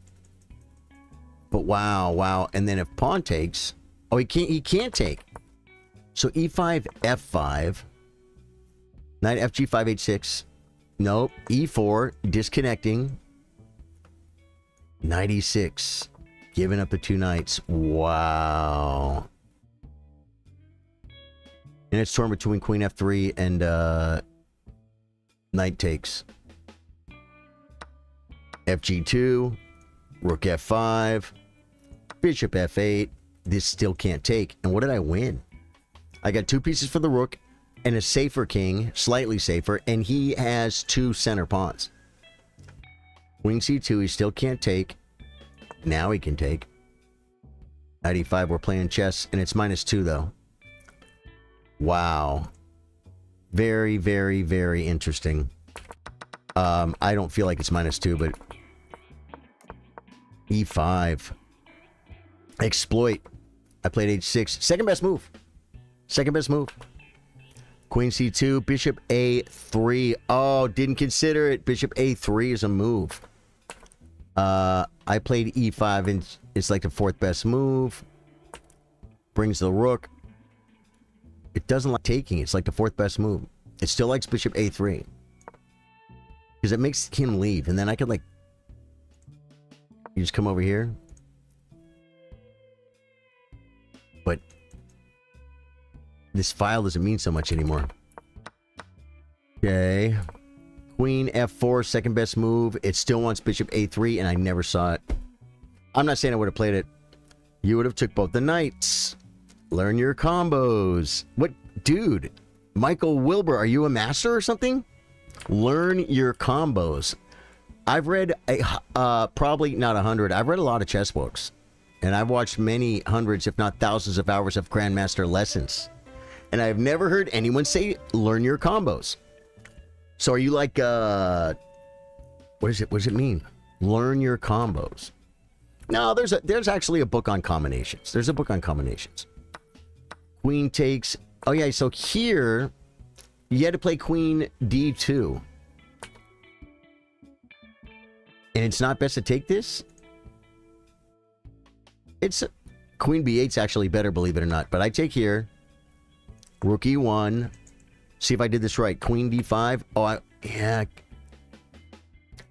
But wow. And then if pawn takes. Oh, he can't take. So E5, F5. Knight FG5, H6. Nope. E4, disconnecting. Knight E6. Giving up the two knights. Wow. And it's torn between Queen F3 and Knight takes. FG2. Rook F5. Bishop F8. This still can't take. And what did I win? I got two pieces for the rook and a safer king, slightly safer, and he has two center pawns. Queen C2, he still can't take. Now he can take. Knight E5, we're playing chess, and it's -2, though. Wow. Very, very, very interesting. I don't feel like it's -2, but... E5. Exploit. I played H6. Second best move. Second best move. Queen C2. Bishop A3. Oh, didn't consider it. Bishop A3 is a move. I played E5 and it's like the fourth best move. Brings the rook. It doesn't like taking. It's like the fourth best move. It still likes Bishop A3. Because it makes him leave. And then I could like... You just come over here. But... This file doesn't mean so much anymore. Okay. Queen F4, second best move. It still wants Bishop A3, and I never saw it. I'm not saying I would have played it. You would have took both the knights. Learn your combos. What? Dude. Michael Wilbur, are you a master or something? Learn your combos. I've read, probably not 100. I've read a lot of chess books. And I've watched many hundreds, if not thousands of hours of Grandmaster lessons. And I've never heard anyone say, learn your combos. So are you like, what does it mean? Learn your combos. No, there's actually a book on combinations. There's a book on combinations. Queen takes, oh yeah, so here, you had to play Queen D2. And it's not best to take this? It's, Queen B8's actually better, believe it or not. But I take here. Rook E1. See if I did this right. Queen D5. Oh, yeah.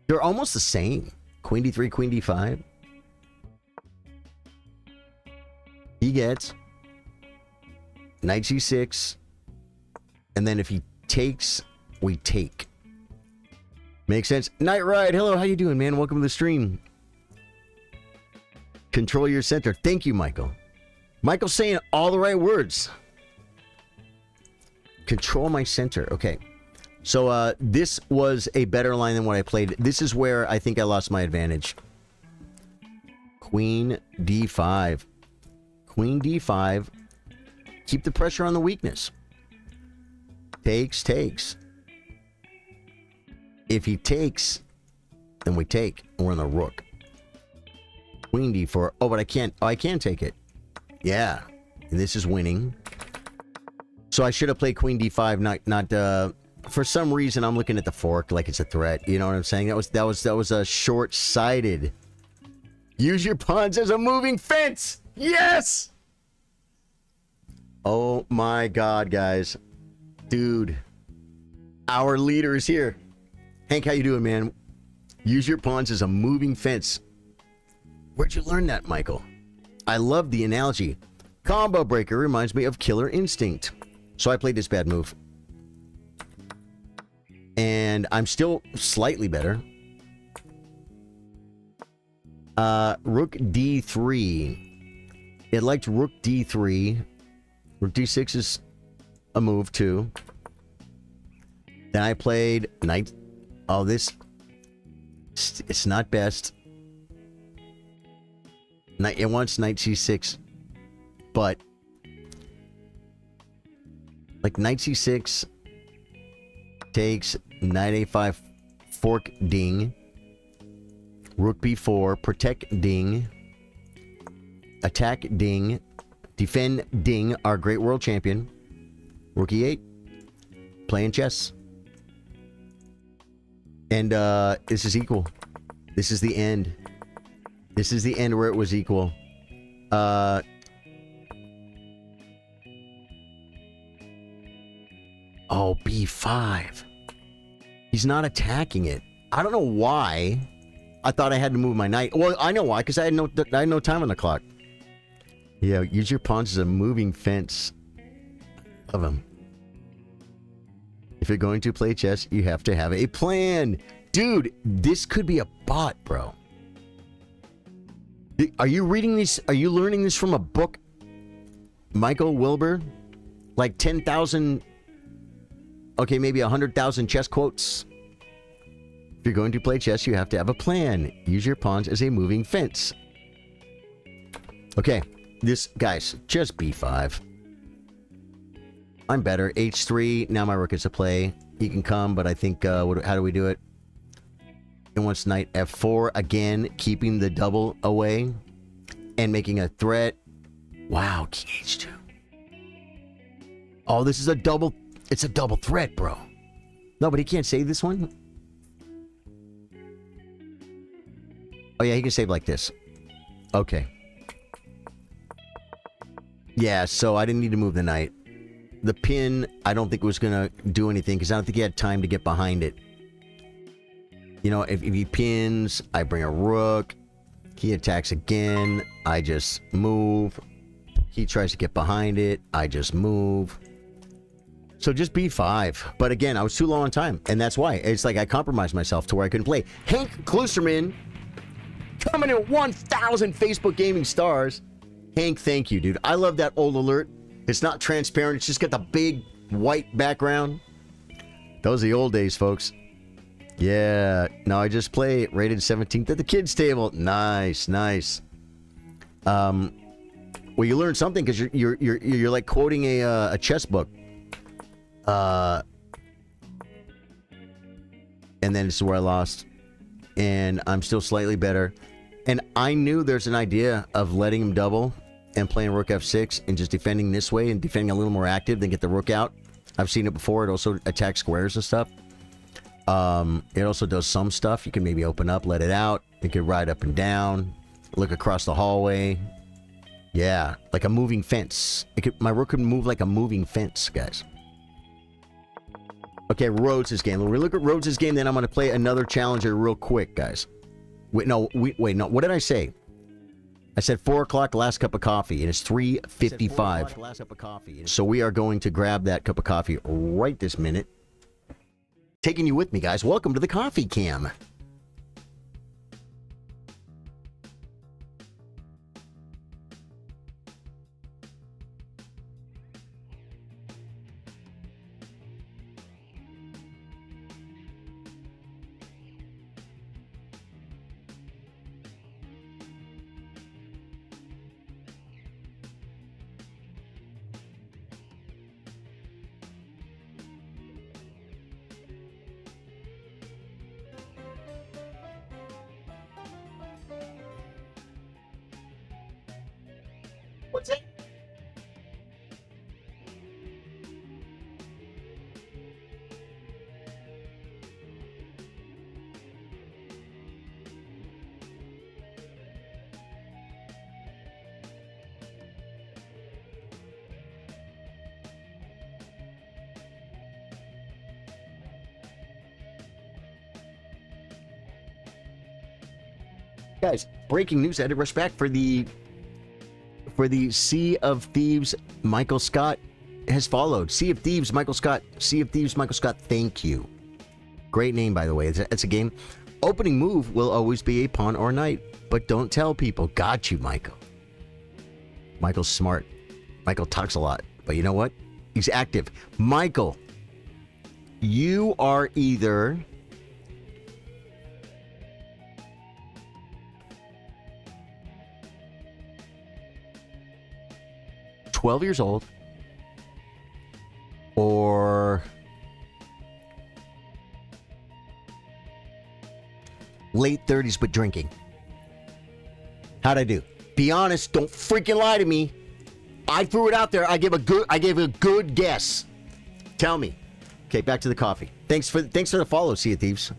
They're almost the same. Queen D3, Queen D5. He gets Knight C6. And then if he takes, we take. Makes sense. Night Ride. Hello, how you doing, man? Welcome to the stream. Control your center. Thank you, Michael. Michael's saying all the right words. Control my center. Okay. So this was a better line than what I played. This is where I think I lost my advantage. Queen D5. Queen D5. Keep the pressure on the weakness. Takes, takes. If he takes, then we take. And we're on the rook. Queen D4. Oh, but I can't. Oh, I can take it. Yeah. And this is winning. So I should have played Queen D5, not for some reason I'm looking at the fork like it's a threat. You know what I'm saying? That was a short-sighted. Use your pawns as a moving fence. Yes. Oh my God, guys. Dude. Our leader is here. Hank, how you doing, man? Use your pawns as a moving fence. Where'd you learn that, Michael? I love the analogy. Combo breaker reminds me of Killer Instinct. So I played this bad move. And I'm still slightly better. Rook D3. It liked Rook D3. Rook D6 is a move too. Then I played Knight. Oh, this. It's not best. It wants Knight C6. But. Like Knight C6 takes Knight A5 fork ding. Rook B4 protect ding. Attack ding. Defend ding, our great world champion. Rook E8. Playing chess. And this is equal. This is the end. This is the end where it was equal. Oh, B5. He's not attacking it. I don't know why. I thought I had to move my knight. Well, I know why, because I had no time on the clock. Yeah, use your pawns as a moving fence. Love him. If you're going to play chess, you have to have a plan. Dude, this could be a bot, bro. Are you reading these? Are you learning this from a book? Michael Wilbur? Like 10,000... Okay, maybe 100,000 chess quotes. If you're going to play chess, you have to have a plan. Use your pawns as a moving fence. Okay, this, guys, just B5. I'm better. H3, now my rook gets to play. He can come, but I think, how do we do it? It wants knight F4, again, keeping the double away. And making a threat. Wow, king H2. Oh, this is a double... It's a double threat, bro. No, but he can't save this one. Oh, yeah, he can save like this. Okay. Yeah, so I didn't need to move the knight. The pin, I don't think was going to do anything because I don't think he had time to get behind it. You know, if he pins, I bring a rook. He attacks again. I just move. He tries to get behind it. I just move. So just B5. But again, I was too low on time. And that's why. It's like I compromised myself to where I couldn't play. Hank Klusterman coming in at 1,000 Facebook gaming stars. Hank, thank you, dude. I love that old alert. It's not transparent. It's just got the big white background. Those are the old days, folks. Yeah. No, I just play rated 17th at the kids' table. Nice, nice. Well, you learn something because you're like quoting a chess book. And then this is where I lost. And I'm still slightly better. And I knew there's an idea of letting him double and playing rook f6 and just defending this way and defending a little more active, then get the rook out. I've seen it before. It also attacks squares and stuff. It also does some stuff. You can maybe open up, let it out. You can ride up and down, look across the hallway. Yeah, like a moving fence. My rook could move like a moving fence, guys. Okay, Rhodes' game. When we look at Rhodes' game, then I'm going to play another challenger real quick, guys. Wait, no. What did I say? I said 4 o'clock, last cup of coffee, and it's 3:55. So we are going to grab that cup of coffee right this minute. Taking you with me, guys. Welcome to the Coffee Cam. What's it? Guys, breaking news out of respect for the Sea of Thieves. Michael Scott has followed. Sea of Thieves, Michael Scott. Sea of Thieves, Michael Scott. Thank you. Great name, by the way. It's a game. Opening move will always be a pawn or knight, but don't tell people. Got you, Michael. Michael's smart. Michael talks a lot, but you know what? He's active. Michael, you are either 12 years old or late 30s but drinking. How'd I do? Be honest, don't freaking lie to me. I threw it out there. I gave a good guess. Tell me. Okay, back to the coffee. Thanks for the follow, Sea of Thieves.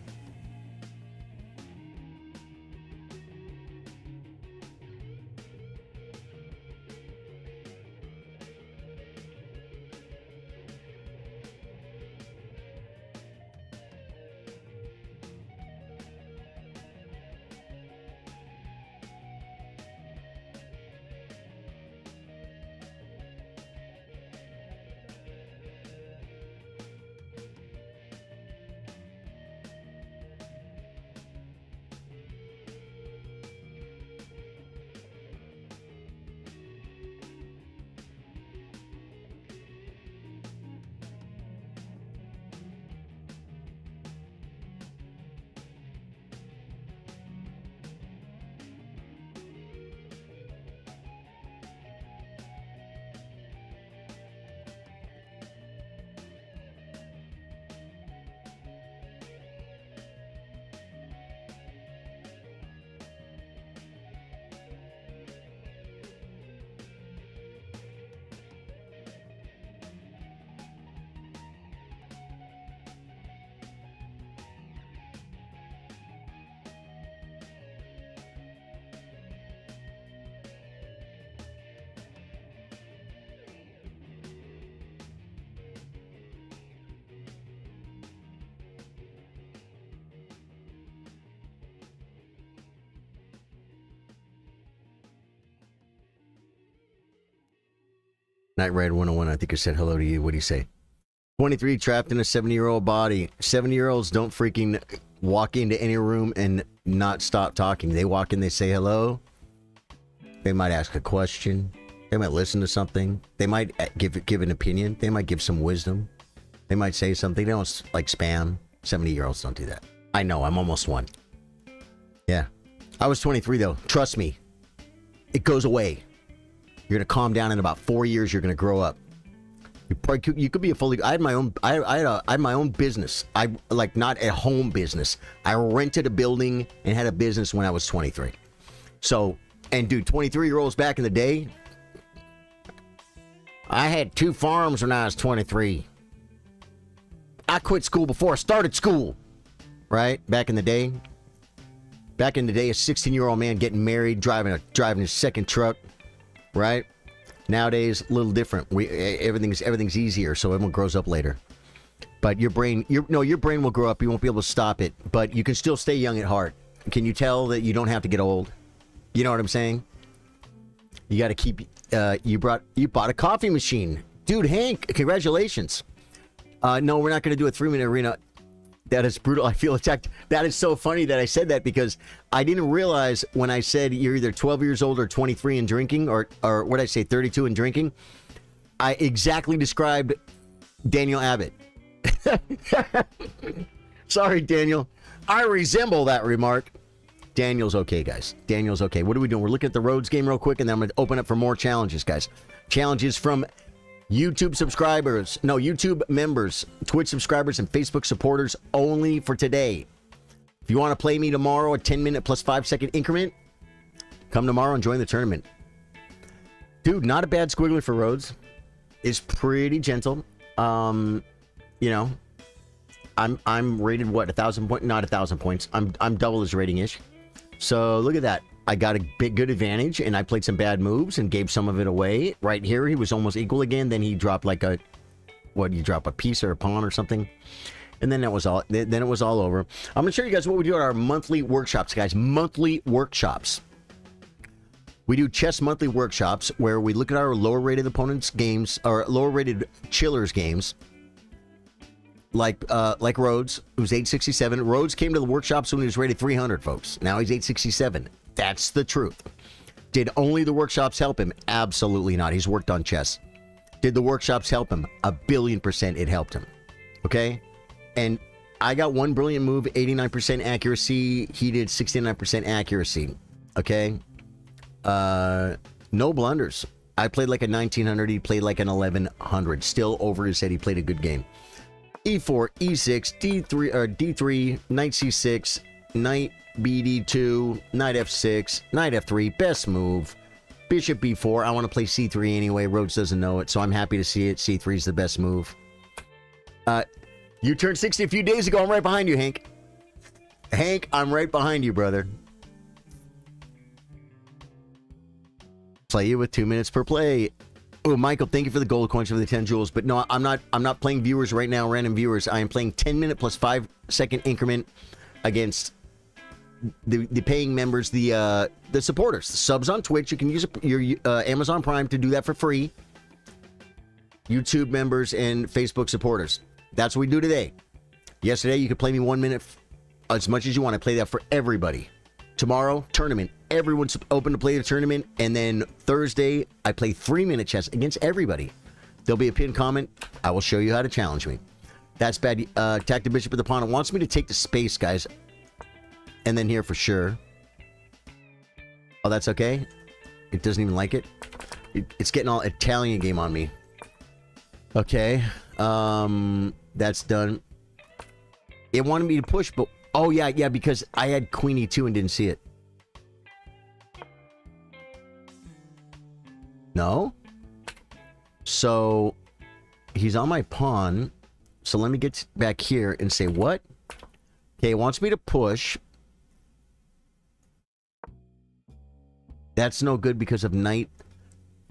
Night Ride 101, I think I said hello to you. What do you say? 23, trapped in a 70-year-old body. 70-year-olds don't freaking walk into any room and not stop talking. They walk in, they say hello. They might ask a question. They might listen to something. They might give an opinion. They might give some wisdom. They might say something. They don't like spam. 70-year-olds don't do that. I know, I'm almost one. Yeah. I was 23 though. Trust me. It goes away. You're gonna calm down in about 4 years. You're gonna grow up. You could be a fully. I had my own. I had my own business. I like not a home business. I rented a building and had a business when I was 23. So, and dude, 23-year-olds back in the day. I had 2 farms when I was 23. I quit school before I started school. Right back in the day. Back in the day, a 16-year-old man getting married, driving his second truck. right? Nowadays, a little different. Everything's easier, so everyone grows up later. But your brain will grow up. You won't be able to stop it, but you can still stay young at heart. Can you tell that you don't have to get old? You know what I'm saying? You got to keep. You bought a coffee machine, dude. Hank, congratulations. No, we're not going to do a 3-minute arena. That is brutal. I feel attacked. That is so funny that I said that because I didn't realize when I said you're either 12 years old or 23 and drinking, or what did I say, 32 and drinking. I exactly described Daniel Abbott. Sorry, Daniel. I resemble that remark. Daniel's okay, guys. Daniel's okay. What are we doing? We're looking at the Rhodes game real quick, and then I'm going to open up for more challenges, guys. Challenges from YouTube subscribers. No, YouTube members, Twitch subscribers, and Facebook supporters only for today. If you want to play me tomorrow, a 10-minute plus 5-second increment, come tomorrow and join the tournament. Dude, not a bad squiggler for Rhodes. It's pretty gentle. You know, I'm rated what, 1,000 points? Not 1,000 points. I'm double his rating-ish. So look at that. I got a big good advantage, and I played some bad moves and gave some of it away. Right here, he was almost equal again. Then he dropped like a, what, you drop a piece or a pawn or something, and then that was all. Then it was all over. I'm gonna show you guys what we do at our monthly workshops, guys. Monthly workshops. We do chess monthly workshops where we look at our lower-rated opponents' games, or lower-rated chillers' games. Like Rhodes, who's 867. Rhodes came to the workshops when he was rated 300, folks. Now he's 867. That's the truth. Did only the workshops help him? Absolutely not. He's worked on chess. Did the workshops help him? 1,000,000,000% it helped him. Okay? And I got one brilliant move, 89% accuracy. He did 69% accuracy. Okay? No blunders. I played like a 1900. He played like an 1100. Still over his head. He played a good game. E4, E6, D3, or D3, Knight C6, Knight BD2, Knight F6, Knight F3, best move. Bishop B4, I want to play C3 anyway. Rhodes doesn't know it, so I'm happy to see it. C3 is the best move. You turned 60 a few days ago. I'm right behind you, Hank. Hank, I'm right behind you, brother. Play you with 2 minutes per play. Oh, Michael, thank you for the gold coins for the 10 jewels. But no, I'm not playing viewers right now, random viewers. I am playing 10-minute plus 5-second increment against the paying members, the supporters, the subs on Twitch. You can use your Amazon Prime to do that for free. YouTube members and Facebook supporters. That's what we do today. Yesterday, you could play me 1 minute as much as you want. I play that for everybody. Tomorrow, tournament. Everyone's open to play the tournament. And then Thursday, I play 3-minute chess against everybody. There'll be a pinned comment. I will show you how to challenge me. That's bad. Attack the bishop with the pawn. It wants me to take the space, guys. And then here for sure. Oh, that's okay? It doesn't even like it? It's getting all Italian game on me. Okay. That's done. It wanted me to push, but... Oh, yeah, because I had Queen E2 and didn't see it. No? So, he's on my pawn. So let me get back here and say, what? Okay, it wants me to push. That's no good because of knight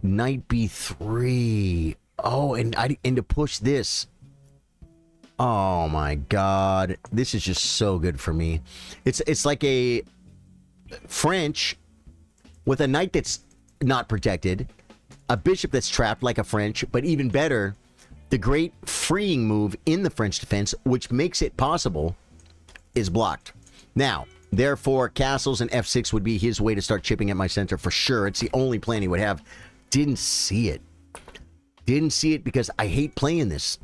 B3. Oh, and to push this. Oh my God, this is just so good for me. It's like a French with a knight that's not protected, a bishop that's trapped like a French, but even better, the great freeing move in the French defense, which makes it possible, is blocked. Now, therefore, castles and F6 would be his way to start chipping at my center for sure. It's the only plan he would have. Didn't see it. Didn't see it because I hate playing this.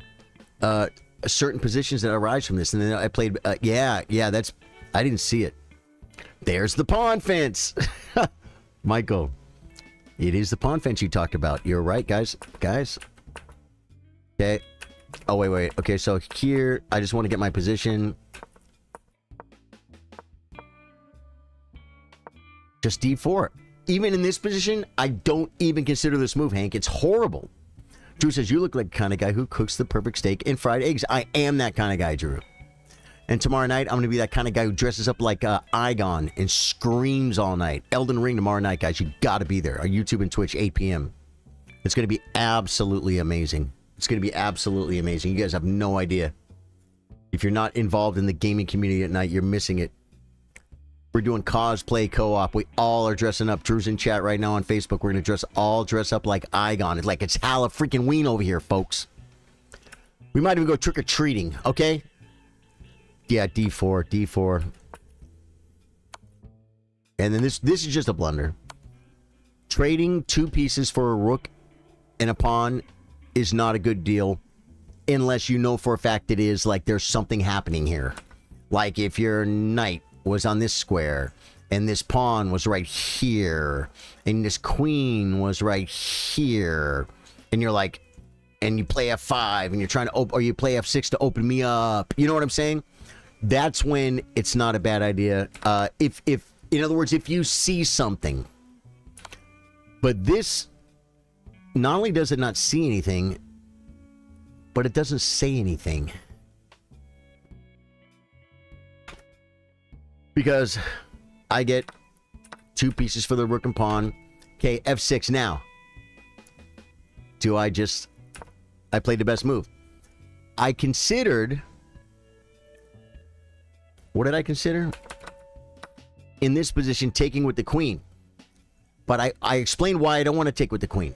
Certain positions that arise from this, and then I played yeah, that's, I didn't see it. There's the pawn fence. Michael, it is the pawn fence you talked about. You're right, guys. Okay. Oh, wait. Okay, so here I just want to get my position. Just D4. Even in this position, I don't even consider this move, Hank. It's horrible. Drew says, you look like the kind of guy who cooks the perfect steak and fried eggs. I am that kind of guy, Drew. And tomorrow night, I'm going to be that kind of guy who dresses up like Igon and screams all night. Elden Ring tomorrow night, guys. You got to be there. On YouTube and Twitch, 8 p.m. It's going to be absolutely amazing. It's going to be absolutely amazing. You guys have no idea. If you're not involved in the gaming community at night, you're missing it. We're doing cosplay co-op. We all are dressing up. Drew's in chat right now on Facebook. We're going to dress up like Igon. It's like it's Halloween over here, folks. We might even go trick-or-treating, okay? Yeah, D4. And then this is just a blunder. Trading 2 pieces for a rook and a pawn is not a good deal unless you know for a fact it is, like there's something happening here. Like if your knight was on this square and this pawn was right here and this queen was right here and you're like, and you play F5 and you're trying to or you play F6 to open me up. You know what I'm saying? That's when it's not a bad idea. If in other words, if you see something, but this, not only does it not see anything, but it doesn't say anything. Because I get 2 pieces for the rook and pawn. Okay, F6 now. I played the best move. I considered, what did I consider? In this position, taking with the queen. But I explained why I don't want to take with the queen.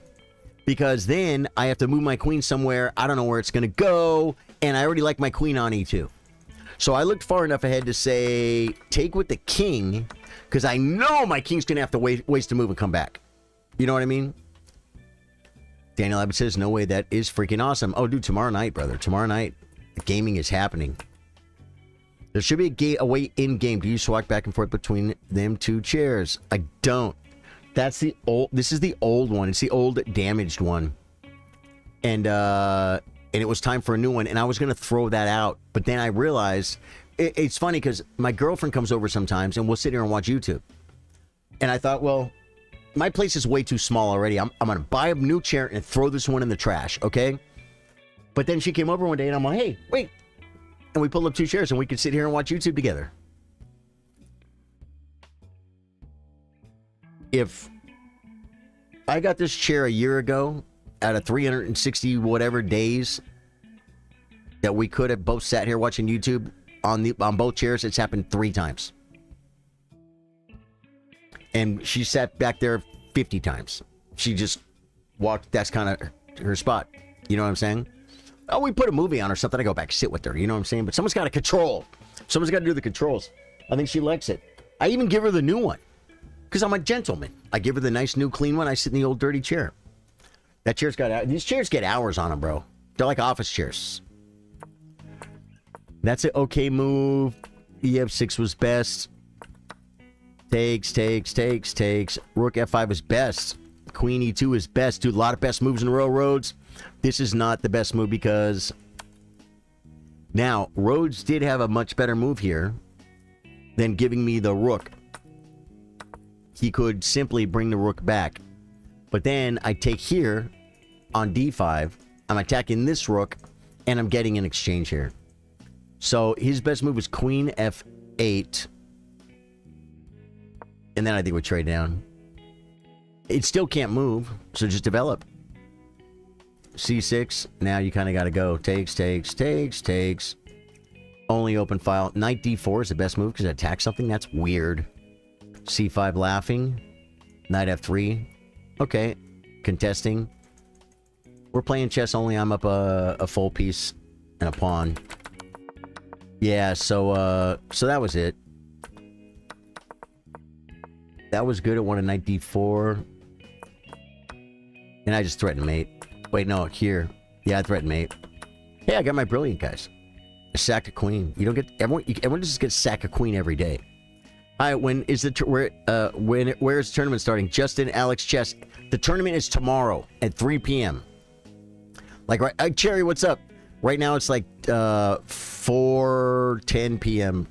Because then I have to move my queen somewhere. I don't know where it's going to go. And I already like my queen on E2. So I looked far enough ahead to say, take with the king. Because I know my king's going to have to waste a move and come back. You know what I mean? Daniel Abbott says, no way, that is freaking awesome. Oh, dude, tomorrow night, brother. Tomorrow night, gaming is happening. There should be a way in-game. Do you swap back and forth between them 2 chairs? I don't. That's the old, this is the old one. It's the old damaged one. And it was time for a new one. And I was going to throw that out. But then I realized, it's funny because my girlfriend comes over sometimes and we'll sit here and watch YouTube. And I thought, well, my place is way too small already. I'm going to buy a new chair and throw this one in the trash, okay? But then she came over one day and I'm like, hey, wait. And we pulled up 2 chairs and we could sit here and watch YouTube together. If I got this chair a year ago, out of 360 whatever days that we could have both sat here watching YouTube on both chairs, it's happened 3 times. And she sat back there 50 times. She just walked. That's kind of her spot. You know what I'm saying? Oh, we put a movie on or something. I go back, sit with her. You know what I'm saying? But someone's got to control. Someone's got to do the controls. I think she likes it. I even give her the new one. Because I'm a gentleman. I give her the nice new clean one. I sit in the old dirty chair. That chair's got... These chairs get hours on them, bro. They're like office chairs. That's an okay move. EF6 was best. Takes. Rook F5 is best. Queen E2 is best. Dude, a lot of best moves in railroads. This is not the best move because... Now, Rhodes did have a much better move here than giving me the rook. He could simply bring the rook back. But then I take here on D5. I'm attacking this rook and I'm getting an exchange here. So his best move is Queen F8. And then I think we trade down. It still can't move, so just develop. C6, now you kind of got to go. Takes. Only open file. Knight D4 is the best move because it attacks something. That's weird. C5 laughing. Knight F3. Okay. Contesting. We're playing chess only. I'm up a full piece and a pawn. Yeah, so that was it. That was good. It won a knight d4. And I just threatened mate. Wait, no, here. Yeah, I threatened mate. Hey, I got my brilliant, guys. I sacked a queen. You don't get... Everyone just gets sack a queen every day. Hi, when is the... where is the tournament starting? Justin, Alex, Chess. The tournament is tomorrow at 3 p.m. Like, right... Cherry, what's up? Right now, it's like 4:10 p.m.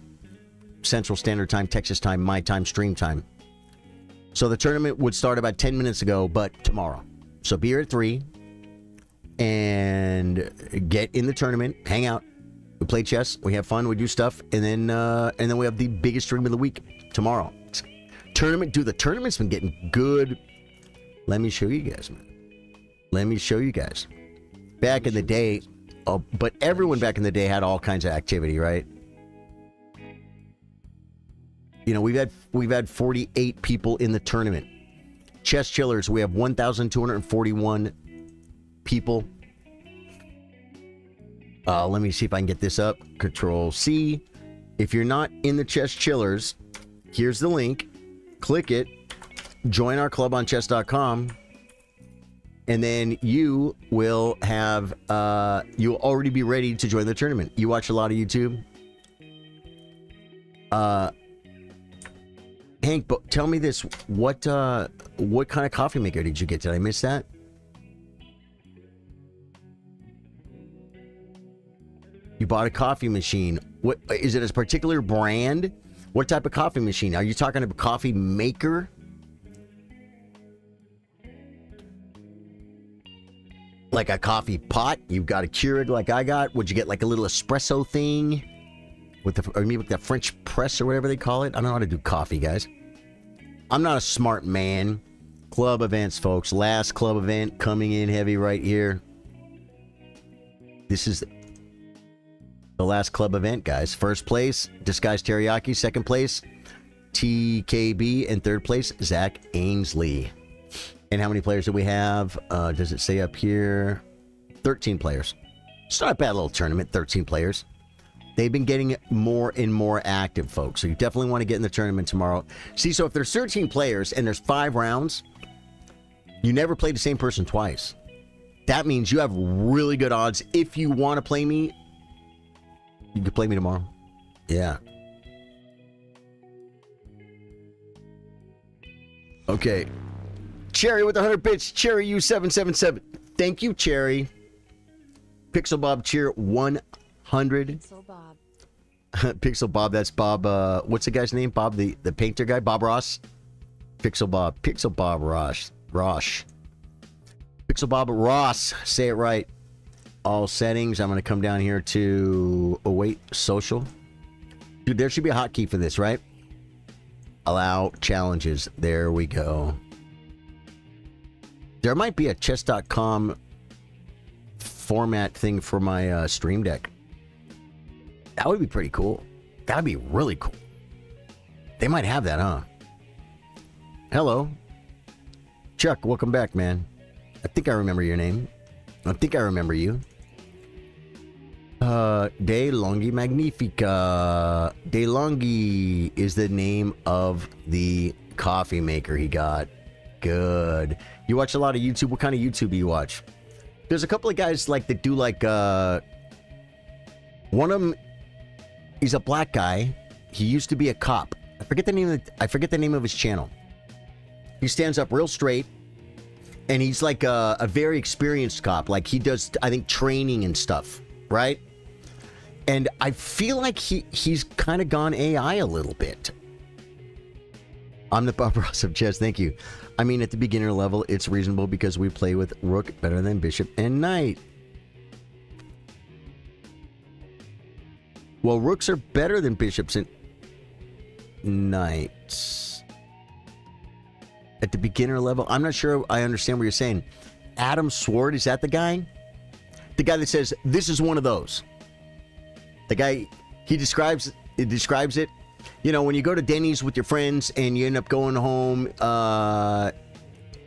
Central Standard Time, Texas time, my time, stream time. So the tournament would start about 10 minutes ago, but tomorrow. So be here at 3 and get in the tournament, hang out. We play chess. We have fun. We do stuff, and then we have the biggest stream of the week tomorrow. Tournament. Dude, the tournament's been getting good. Let me show you guys, man. Let me show you guys. Back in the day, but everyone back in the day had all kinds of activity, right? You know, we've had 48 people in the tournament. Chess Chillers, we have 1,241 people. Let me see if I can get this up. Control C. If you're not in the Chess Chillers, here's the link. Click it. Join our club on chess.com. And then you will have, you'll already be ready to join the tournament. You watch a lot of YouTube? Hank, but tell me this. What kind of coffee maker did you get? Did I miss that? You bought a coffee machine. What is it? A particular brand? What type of coffee machine? Are you talking about a coffee maker? Like a coffee pot? You've got a Keurig like I got? Would you get like a little espresso thing? With the French press or whatever they call it? I don't know how to do coffee, guys. I'm not a smart man. Club events, folks. Last club event coming in heavy right here. This is the last club event, guys. First place, Disguised Teriyaki. Second place, TKB. And third place, Zach Ainsley. And how many players do we have? Does it say up here? 13 players. It's not a bad little tournament, 13 players. They've been getting more and more active, folks. So you definitely want to get in the tournament tomorrow. See, so if there's 13 players and there's 5 rounds, you never play the same person twice. That means you have really good odds. If you want to play me, you can play me tomorrow. Yeah. Okay. Cherry with 100 bits. Cherry U777. Thank you, Cherry. Pixel Bob Cheer 100.
Pixel Bob.
Pixel Bob. That's Bob. What's the guy's name? Bob, the painter guy. Bob Ross. Pixel Bob. Pixel Bob Ross. Pixel Bob Ross. Say it right. All settings. I'm going to come down here to await social. Dude, there should be a hotkey for this, right? Allow challenges. There we go. There might be a chess.com format thing for my Stream Deck. That would be pretty cool. That would be really cool. They might have that, huh? Hello. Chuck, welcome back, man. I think I remember your name. I think I remember you. De Longhi Magnifica. De Longhi is the name of the coffee maker he got. Good. You watch a lot of YouTube. What kind of YouTube do you watch? There's a couple of guys like that do like one of them, he's a black guy. He used to be a cop. I forget the name of his channel. He stands up real straight and he's like a very experienced cop. Like he does, I think, training and stuff, right? And I feel like he's kind of gone AI a little bit. I'm the Bob Ross of chess. Thank you. I mean, at the beginner level, it's reasonable because we play with rook better than bishop and knight. Well, rooks are better than bishops and knights. At the beginner level, I'm not sure I understand what you're saying. Adam Sword, is that the guy? The guy that says, this is one of those. The guy, he describes it. You know, when you go to Denny's with your friends and you end up going home,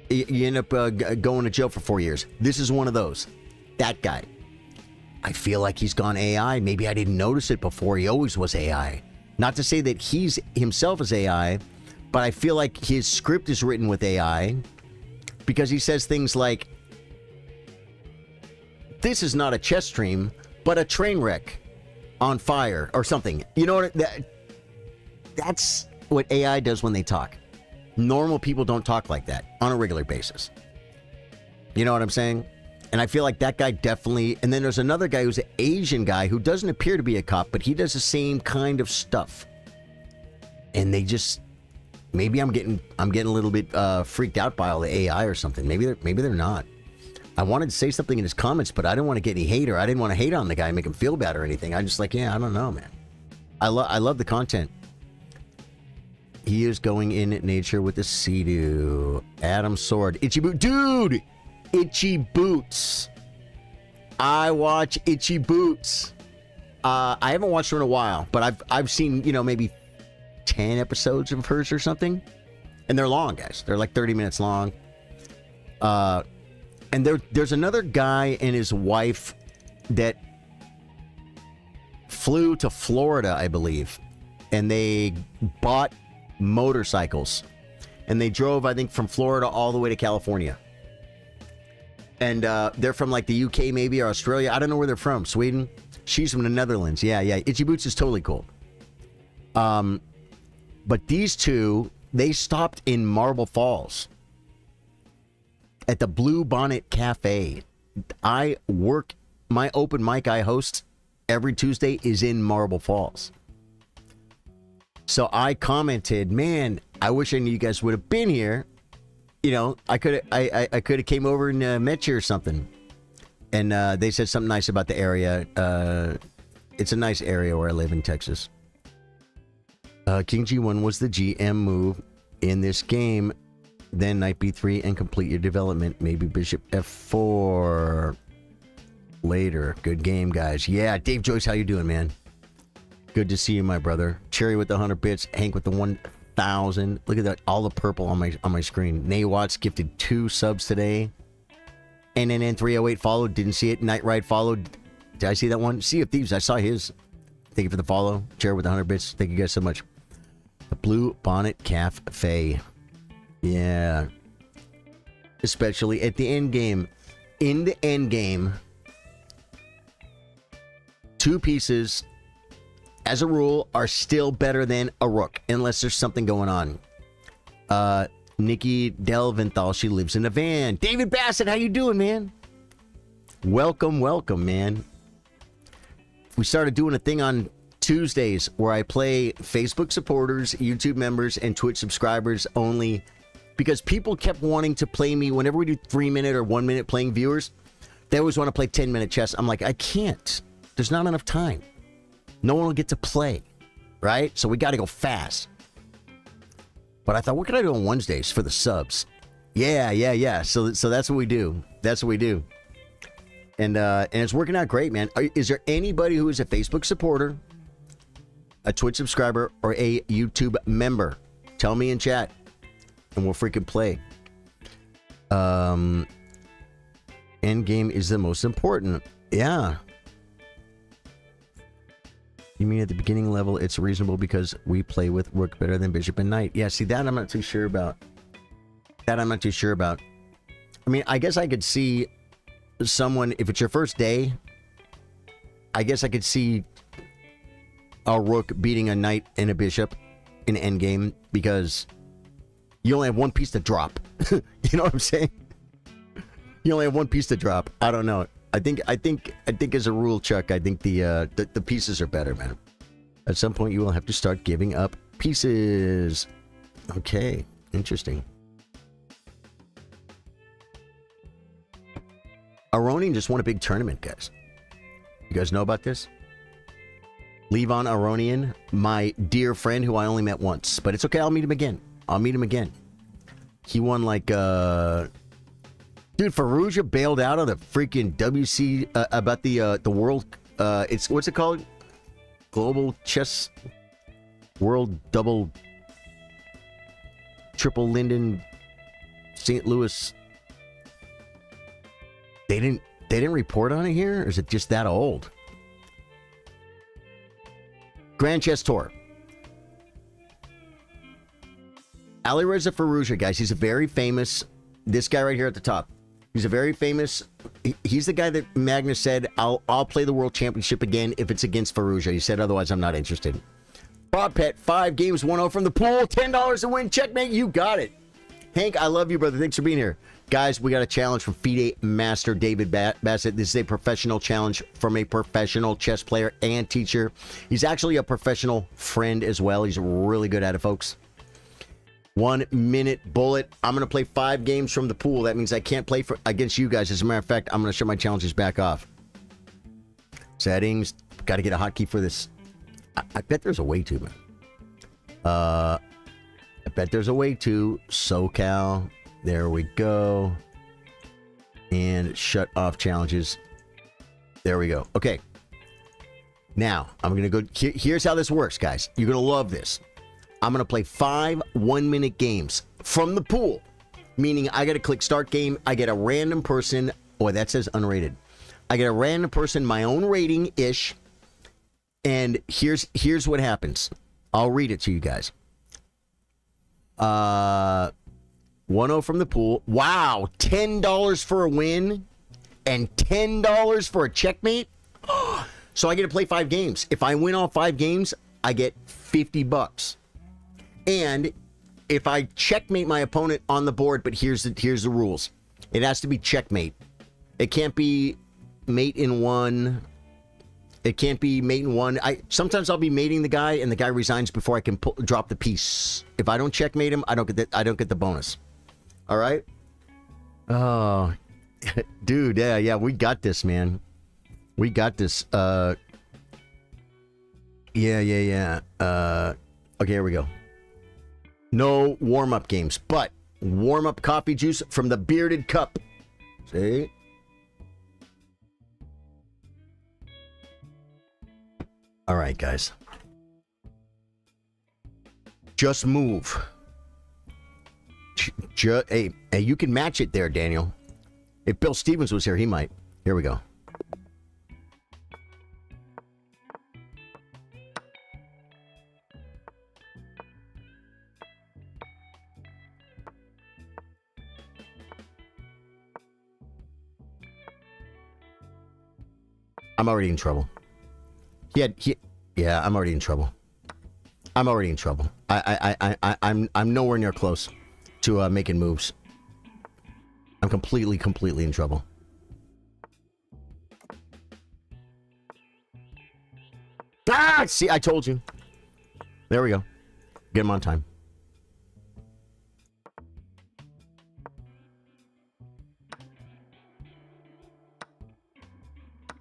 you end up going to jail for 4 years. This is one of those. That guy. I feel like he's gone AI. Maybe I didn't notice it before. He always was AI. Not to say that he's himself is AI, but I feel like his script is written with AI because he says things like, this is not a chess stream, but a train wreck on fire or something. You know what? That's what AI does when they talk. Normal people don't talk like that on a regular basis. You know what I'm saying? And I feel like that guy definitely... And then there's another guy who's an Asian guy who doesn't appear to be a cop, but he does the same kind of stuff. And they just... Maybe I'm getting a little bit freaked out by all the AI or something. Maybe they're not. I wanted to say something in his comments, but I didn't want to get any hate, or I didn't want to hate on the guy and make him feel bad or anything. I'm just like, yeah, I don't know, man. I love the content. He is going in nature with the Sea-Doo. Adam Sword. Itchy Boot. Dude! Itchy Boots. I watch Itchy Boots. I haven't watched her in a while, but I've seen, maybe 10 episodes of hers or something. And they're long, guys. They're like 30 minutes long. And there's another guy and his wife that flew to Florida, I believe. And they bought motorcycles. And they drove, I think, from Florida all the way to California. And they're from like the UK maybe, or Australia. I don't know where they're from. Sweden. She's from the Netherlands. Yeah. Itchy Boots is totally cool. But these two, they stopped in Marble Falls at the Blue Bonnet Cafe. My open mic I host every Tuesday is in Marble Falls. So I commented, man, I wish I knew you guys would have been here. I could have came over and met you or something. And they said something nice about the area. It's a nice area where I live in Texas. King G1 was the GM move in this game. Then knight b3 and complete your development. Maybe bishop f4 later. Good game, guys. Yeah, Dave Joyce, how you doing, man? Good to see you, my brother. Cherry with the 100 bits. Hank with the 1,000. Look at that, all the purple on my screen. Nay Watts gifted 2 subs today. NNN308 followed. Didn't see it. Night Ride followed. Did I see that one? Sea of Thieves. I saw his. Thank you for the follow. Cherry with the 100 bits. Thank you guys so much. The Blue Bonnet Cafe. Yeah. Especially at the end game. In the end game, 2 pieces, as a rule, are still better than a rook, unless there's something going on. Nikki Delventhal, she lives in a van. David Bassett, how you doing, man? Welcome, man. We started doing a thing on Tuesdays where I play Facebook supporters, YouTube members, and Twitch subscribers only, because people kept wanting to play me whenever we do 3-minute or 1-minute playing viewers. They always want to play 10-minute chess. I'm like, I can't. There's not enough time. No one will get to play, right? So we got to go fast. But I thought, what can I do on Wednesdays for the subs? Yeah. So that's what we do. And it's working out great, man. Is there anybody who is a Facebook supporter, a Twitch subscriber, or a YouTube member? Tell me in chat, and we'll freaking play. Endgame is the most important. Yeah. You mean at the beginning level, it's reasonable because we play with rook better than bishop and knight? Yeah, see, that I'm not too sure about. I mean, I guess I could see someone, if it's your first day, I guess I could see a rook beating a knight and a bishop in endgame, because you only have 1 piece to drop. You know what I'm saying? You only have 1 piece to drop. I don't know. I think as a rule, Chuck, I think the pieces are better, man. At some point, you will have to start giving up pieces. Okay, interesting. Aronian just won a big tournament, guys. You guys know about this? Levon Aronian, my dear friend who I only met once, but it's okay. I'll meet him again. He won like dude, Fallujah bailed out of the freaking WC about the world. It's what's it called? Global Chess World Double Triple Linden St. Louis. They didn't report on it here, or is it just that old? Grand Chess Tour. Alireza Fallujah, guys. He's a very famous. This guy right here at the top. He's a very famous. He's the guy that Magnus said, I'll play the World Championship again if it's against Fallujah. He said, otherwise, I'm not interested. Prop Pet, 5 games, 1-0 from the pool, $10 to win. Checkmate, you got it. Hank, I love you, brother. Thanks for being here. Guys, we got a challenge from FIDE Master David Bassett. This is a professional challenge from a professional chess player and teacher. He's actually a professional friend as well. He's really good at it, folks. 1 minute bullet. I'm going to play 5 games from the pool. That means I can't play against you guys. As a matter of fact, I'm going to shut my challenges back off. Settings. Got to get a hotkey for this. I bet there's a way to, man. I bet there's a way to. SoCal. There we go. And shut off challenges. There we go. Okay. Now, I'm going to go. Here's how this works, guys. You're going to love this. I'm going to play 5 1-minute games from the pool. Meaning I got to click start game. I get a random person. Oh, that says unrated. I get a random person, my own rating-ish. And here's what happens. I'll read it to you guys. 1-0 from the pool. Wow, $10 for a win and $10 for a checkmate. So I get to play 5 games. If I win all 5 games, I get $50. And if I checkmate my opponent on the board, but here's the rules. It has to be checkmate. It can't be mate in one. It can't be mate in one. Sometimes I'll be mating the guy, and the guy resigns before I can drop the piece. If I don't checkmate him, I don't get the bonus. All right. Oh, dude, yeah, we got this, man. We got this. Yeah. Okay, here we go. No warm-up games, but warm-up coffee juice from the bearded cup. See? All right, guys. Just move. Hey, you can match it there, Daniel. If Bill Stevens was here, he might. Here we go. I'm already in trouble. Yeah, I'm already in trouble. I'm nowhere near close to making moves. I'm completely in trouble. Ah, see, I told you. There we go. Get him on time.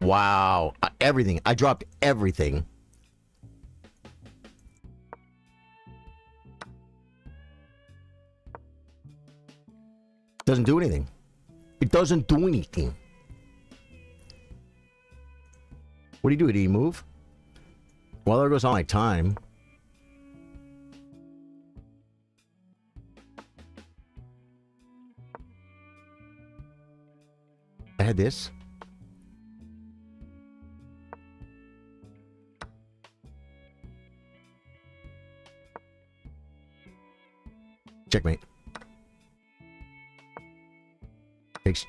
Wow. Everything. I dropped everything. Doesn't do anything. It doesn't do anything. What do you do? Do you move? Well, there goes all my time. I had this. Checkmate. Takes.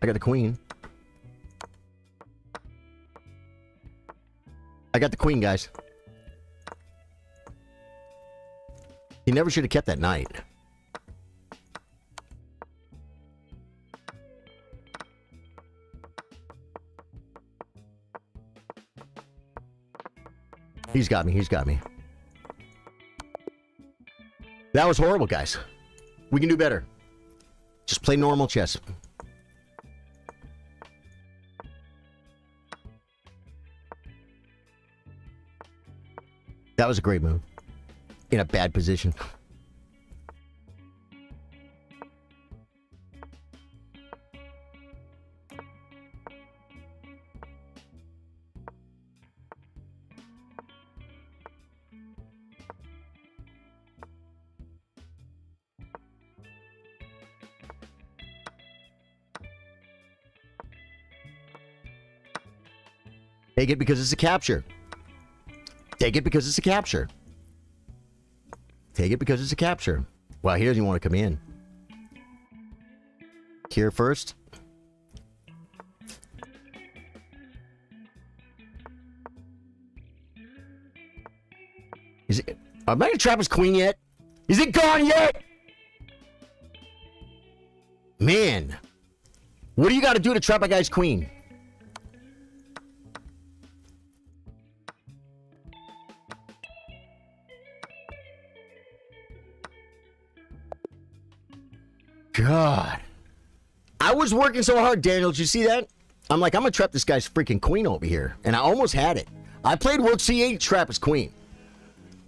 I got the queen. I got the queen, guys. He never should have kept that knight. He's got me. He's got me. That was horrible, guys. We can do better. Just play normal chess. That was a great move. In a bad position. Take it because it's a capture. Take it because it's a capture. Take it because it's a capture. Well, he doesn't want to come in. Here first. Is it? I'm not gonna trap his queen yet. Is it gone yet? Man. What do you got to do to trap a guy's queen? God. I was working so hard, Daniel. Did you see that? I'm like, I'm going to trap this guy's freaking queen over here. And I almost had it. I played Rook C8, trap his queen.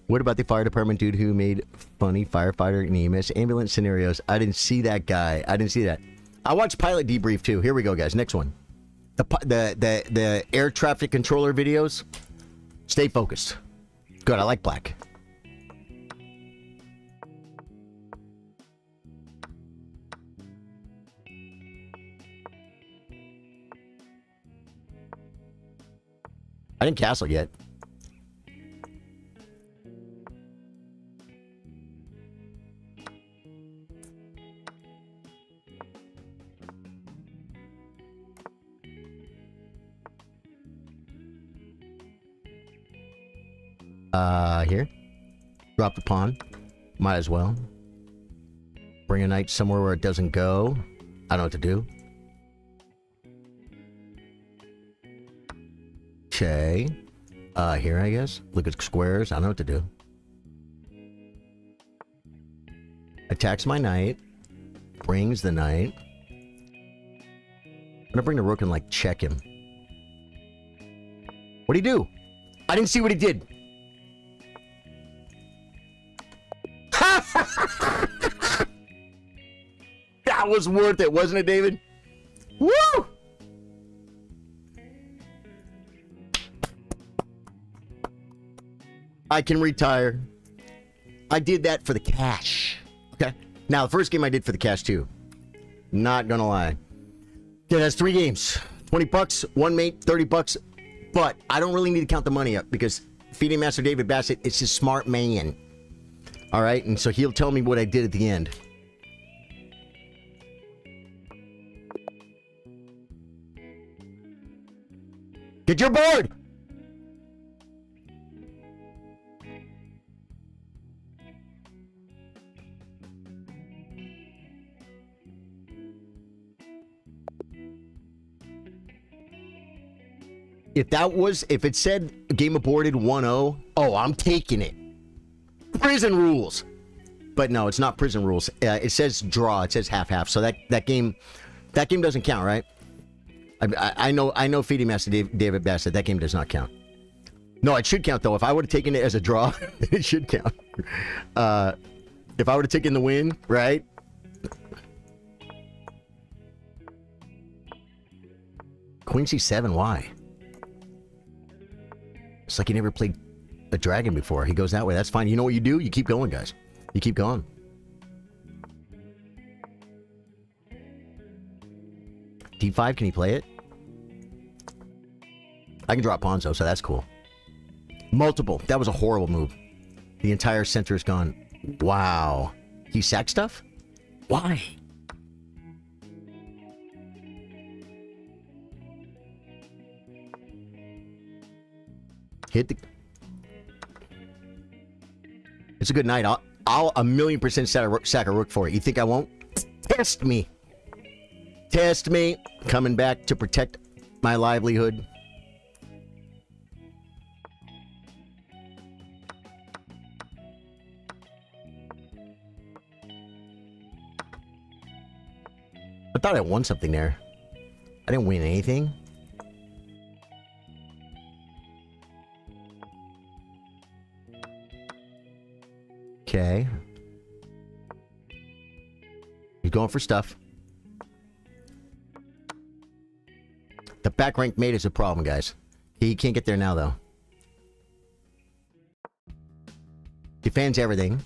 What about the fire department dude who made funny firefighter and EMS ambulance scenarios? I didn't see that guy. I didn't see that. I watched Pilot Debrief too. Here we go, guys. Next one. The air traffic controller videos. Stay focused. Good. I like black. I didn't castle yet. Here. Drop the pawn. Might as well. Bring a knight somewhere where it doesn't go. I don't know what to do. Okay. Here, I guess. Look at squares. I don't know what to do. Attacks my knight. Brings the knight. I'm gonna bring the rook and, like, check him. What'd he do? I didn't see what he did. That was worth it, wasn't it, David? Woo! I can retire. I did that for the cash. Okay. Now, the first game I did for the cash, too. Not gonna lie. Yeah, that's 3 games. 20 bucks, 1 mate, 30 bucks. But I don't really need to count the money up because Feeding Master David Bassett is a smart man. All right, and so he'll tell me what I did at the end. Get your board! If it said game aborted 1-0, oh, I'm taking it. Prison rules. But no, it's not prison rules. It says draw. It says half-half. So that game doesn't count, right? I know Feeding Master David Bassett. That game does not count. No, it should count, though. If I would have taken it as a draw, it should count. If I would have taken the win, right? Queen C7, why? It's like he never played a dragon before. He goes that way. That's fine. You know what you do? You keep going, guys. You keep going. D5, can he play it? I can drop pawns, though, so that's cool. Multiple. That was a horrible move. The entire center is gone. Wow. He sacked stuff? Why? Hit the... It's a good night. I'll 1,000,000% sack a rook for it. You think I won't? Test me. Test me. Coming back to protect my livelihood. I thought I won something there. I didn't win anything. Okay. He's going for stuff. The back rank mate is a problem, guys. He can't get there now, though. Defends everything.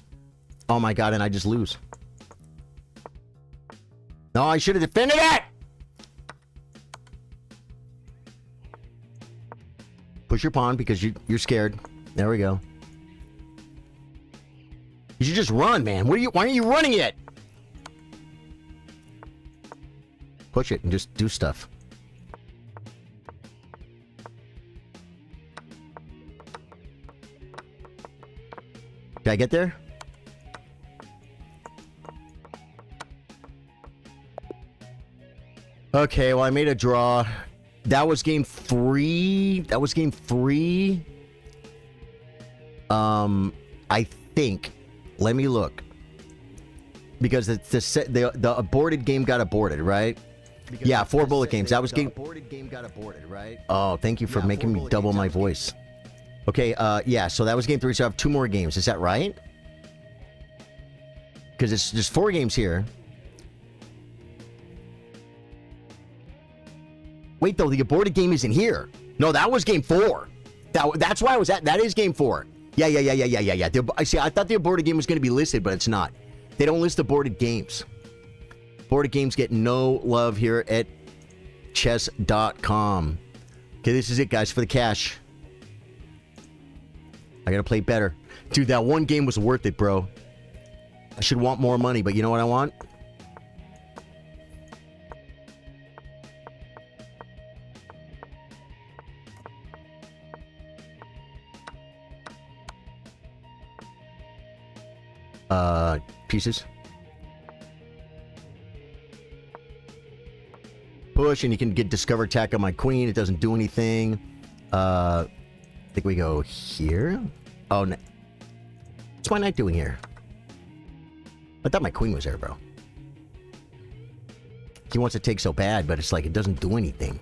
Oh my god, and I just lose. No, I should have defended it! Push your pawn because you're scared. There we go. You should just run, man. Why aren't you running yet? Push it and just do stuff. Did I get there? Okay, well, I made a draw. That was game 3. That was game 3. I think. Let me look. Because the aborted game got aborted, right? Because yeah, 4 bullet games. That was game.
Aborted game got aborted, right?
Oh, thank you for making me double my voice. Okay, yeah, so that was game 3, so I have 2 more games. Is that right? Because there's 4 games here. Wait, though, the aborted game isn't here. No, that was game 4. That's why I was at. That is game 4. Yeah. I see. I thought the aborted game was going to be listed, but it's not. They don't list aborted games. Aborted games get no love here at chess.com. Okay, this is it, guys, for the cash. I got to play better. Dude, that one game was worth it, bro. I should want more money, but you know what I want? Pieces. Push, and you can get discover attack on my queen. It doesn't do anything. I think we go here. Oh, no. What's my knight doing here? I thought my queen was there, bro. He wants to take so bad, but it's like it doesn't do anything.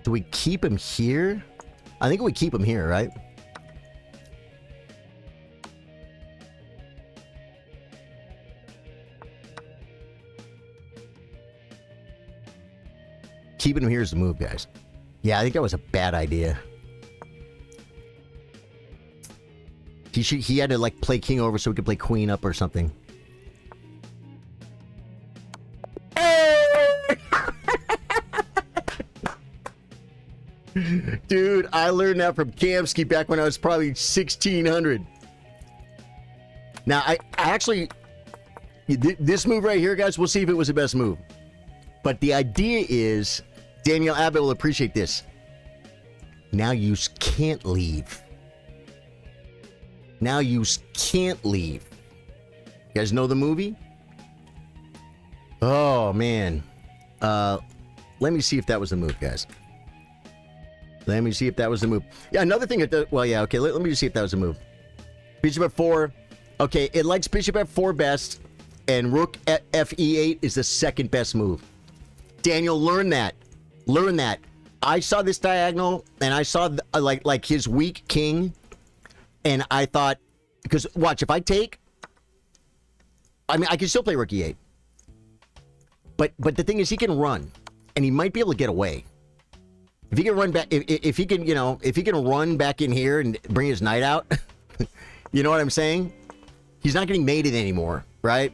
Do we keep him here? I think we keep him here, right? Keeping him here is the move, guys. Yeah, I think that was a bad idea. He had to like play king over so we could play queen up or something. Dude, I learned that from Kamsky back when I was probably 1600. Now, I actually... This move right here, guys, we'll see if it was the best move. But the idea is... Daniel Abbott will appreciate this. Now you can't leave. Now you can't leave. You guys know the movie? Oh, man. Let me see if that was the move, guys. Let me see if that was the move. Yeah, another thing. Well, yeah, okay. Let me just see if that was the move. Bishop f4. Okay, it likes bishop f4 best, and rook at fe8 is the second best move. Daniel, learn that. Learn that. I saw this diagonal, and I saw like his weak king, and I thought, because watch, if I take, I mean, I can still play rook e8, but the thing is, he can run, and he might be able to get away. If he can run back, if he can, you know, if he can run back in here and bring his knight out, you know what I'm saying? He's not getting mated anymore, right?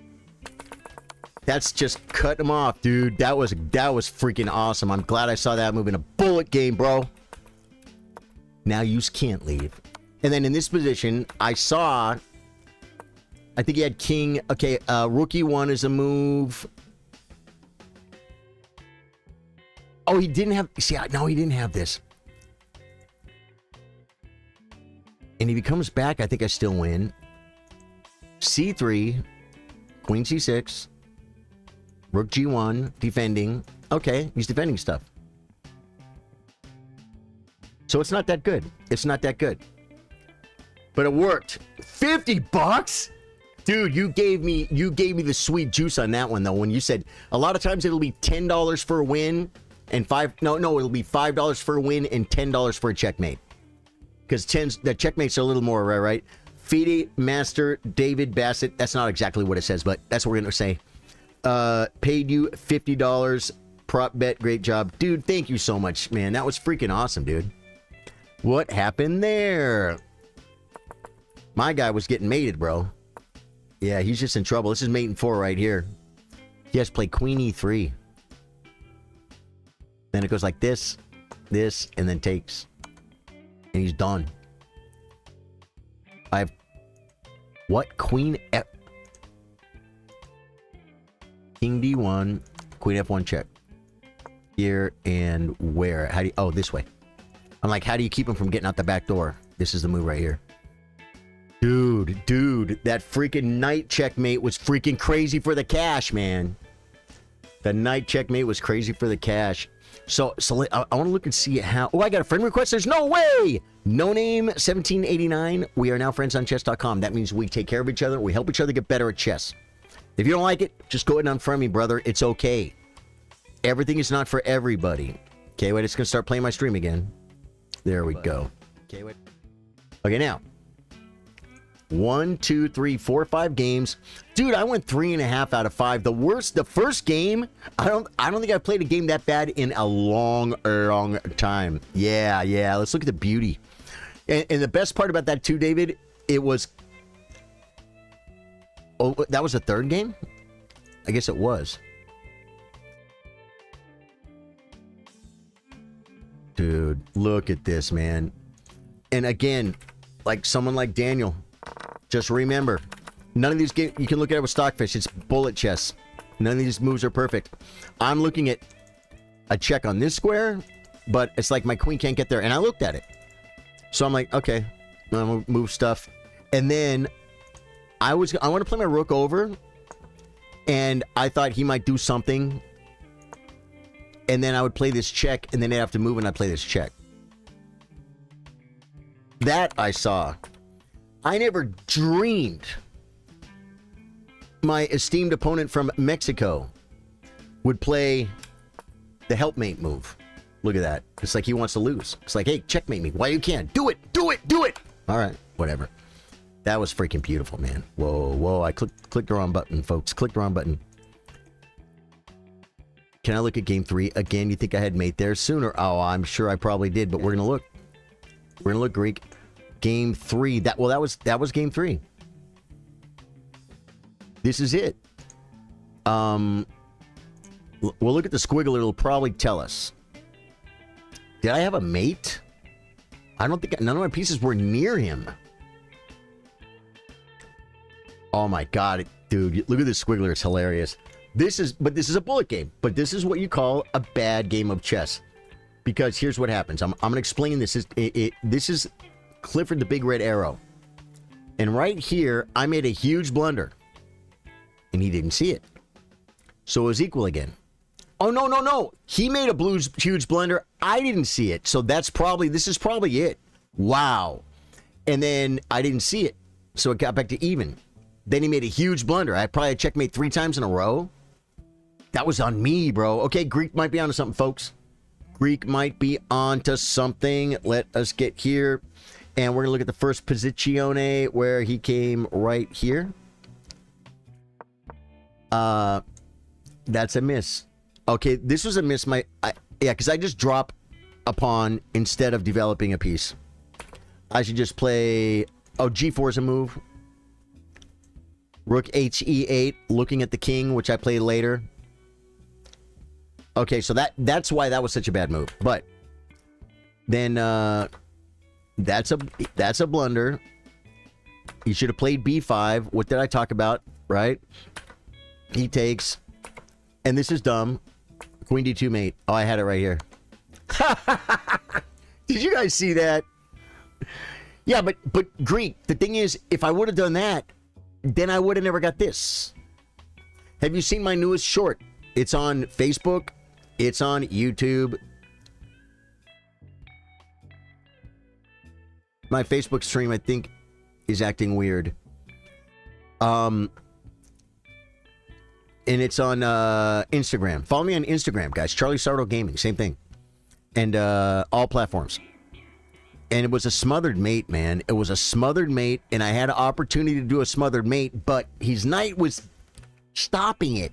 That's just cut him off, dude. That was freaking awesome. I'm glad I saw that move in a bullet game, bro. Now you can't leave. And then in this position, I saw, I think he had king. Okay, rook e1 is a move. Oh, he didn't have... See, no, he didn't have this. And if he comes back, I think I still win. c3. Queen c6. Rook g1. Defending. Okay, he's defending stuff. So it's not that good. It's not that good. But it worked. $50? Dude, you gave me the sweet juice on that one, though, when you said a lot of times it'll be $10 for a win... And it'll be $5 for a win and $10 for a checkmate. Because the checkmates are a little more, right? FIDE Master David Bassett. That's not exactly what it says, but that's what we're going to say. Paid you $50. Prop bet. Great job. Dude, thank you so much, man. That was freaking awesome, dude. What happened there? My guy was getting mated, bro. Yeah, he's just in trouble. This is mate in 4 right here. He has to play Queen E3. Then it goes like this, and then takes. And he's done. I have... What? Queen F... King D1, Queen F1 check. Here and where? How do you... Oh, this way. I'm like, how do you keep him from getting out the back door? This is the move right here. Dude, that freaking knight checkmate was freaking crazy for the cash, man. The knight checkmate was crazy for the cash. I want to look and see how. Oh, I got a friend request. There's no way. No name 1789. We are now friends on chess.com. That means we take care of each other. We help each other get better at chess. If you don't like it, just go ahead and unfriend me, brother. It's okay. Everything is not for everybody. Okay, wait. It's gonna start playing my stream again. There we go. Okay, wait. Okay, now. 1, 2, 3, 4, 5 games. Dude, I went 3.5 out of 5. The first game, I don't think I've played a game that bad in a long time. Yeah. Let's look at the beauty. And the best part about that too, David, it was... Oh, that was the third game? I guess it was. Dude, look at this, man. And again, like someone like Daniel... Just remember, none of these games, you can look at it with Stockfish, it's bullet chess. None of these moves are perfect. I'm looking at a check on this square, but it's like my queen can't get there, and I looked at it. So I'm like, okay, I'm gonna move stuff. And then I want to play my rook over, and I thought he might do something. And then I would play this check, and then they'd have to move, and I'd play this check. That I saw. I never dreamed my esteemed opponent from Mexico would play the helpmate move. Look at that. It's like he wants to lose. It's like, hey, checkmate me. Why you can't? Do it. Do it. Do it. All right. Whatever. That was freaking beautiful, man. Whoa. I clicked the wrong button, folks. Clicked the wrong button. Can I look at game 3 again? You think I had mate there sooner? Oh, I'm sure I probably did, but we're going to look. We're going to look, Greek. Game 3. That was game 3. This is it. We'll look at the squiggle. It'll probably tell us. Did I have a mate? I don't think none of my pieces were near him. Oh my god, dude! Look at this squiggler. It's hilarious. This is a bullet game. But this is what you call a bad game of chess. Because here's what happens. I'm gonna explain this. This is Clifford the Big Red Arrow. And right here, I made a huge blunder. And he didn't see it. So it was equal again. Oh, no. He made a huge blunder. I didn't see it. So this is probably it. Wow. And then I didn't see it. So it got back to even. Then he made a huge blunder. I probably checkmate 3 times in a row. That was on me, bro. Okay, Greek might be onto something, folks. Greek might be onto something. Let us get here. And we're going to look at the first posizione where he came right here. That's a miss. Okay, this was a miss. Yeah, because I just drop a pawn instead of developing a piece. I should just play... Oh, g4 is a move. Rook he8, looking at the king, which I play later. Okay, so that's why that was such a bad move. But then that's a blunder. You should have played b5. What did I talk about? Right? He takes, and this is dumb. Queen d2 mate. Oh, I had it right here. Did you guys see that? Yeah, but Greek, the thing is, if I would have done that, then I would have never got this. Have you seen my newest short? It's on Facebook. It's on YouTube. My Facebook stream, I think, is acting weird. And it's on Instagram. Follow me on Instagram, guys. Charly Sardo Gaming, same thing. And all platforms. And it was a smothered mate, man. It was a smothered mate, and I had an opportunity to do a smothered mate, but his knight was stopping it.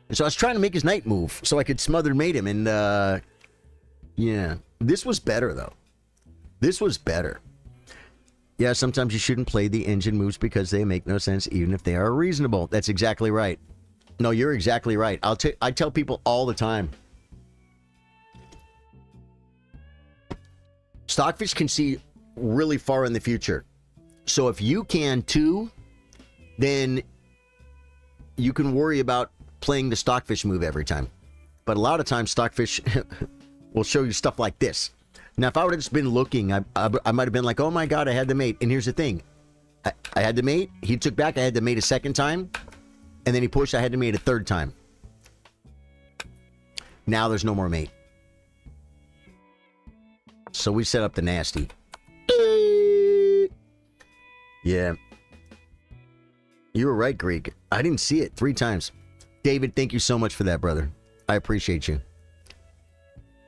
And so I was trying to make his knight move so I could smother mate him, and yeah. This was better, though. This was better. Yeah, sometimes you shouldn't play the engine moves because they make no sense, even if they are reasonable. That's exactly right. No, you're exactly right. I tell people all the time. Stockfish can see really far in the future. So if you can too, then you can worry about playing the Stockfish move every time. But a lot of times Stockfish will show you stuff like this. Now, if I would have just been looking, I might have been like, oh my God, I had the mate. And here's the thing. I had the mate. He took back. I had the mate a second time. And then he pushed. I had the mate a third time. Now there's no more mate. so we set up the nasty. Yeah. You were right, Greek. I didn't see it 3 times. David, thank you so much for that, brother. I appreciate you.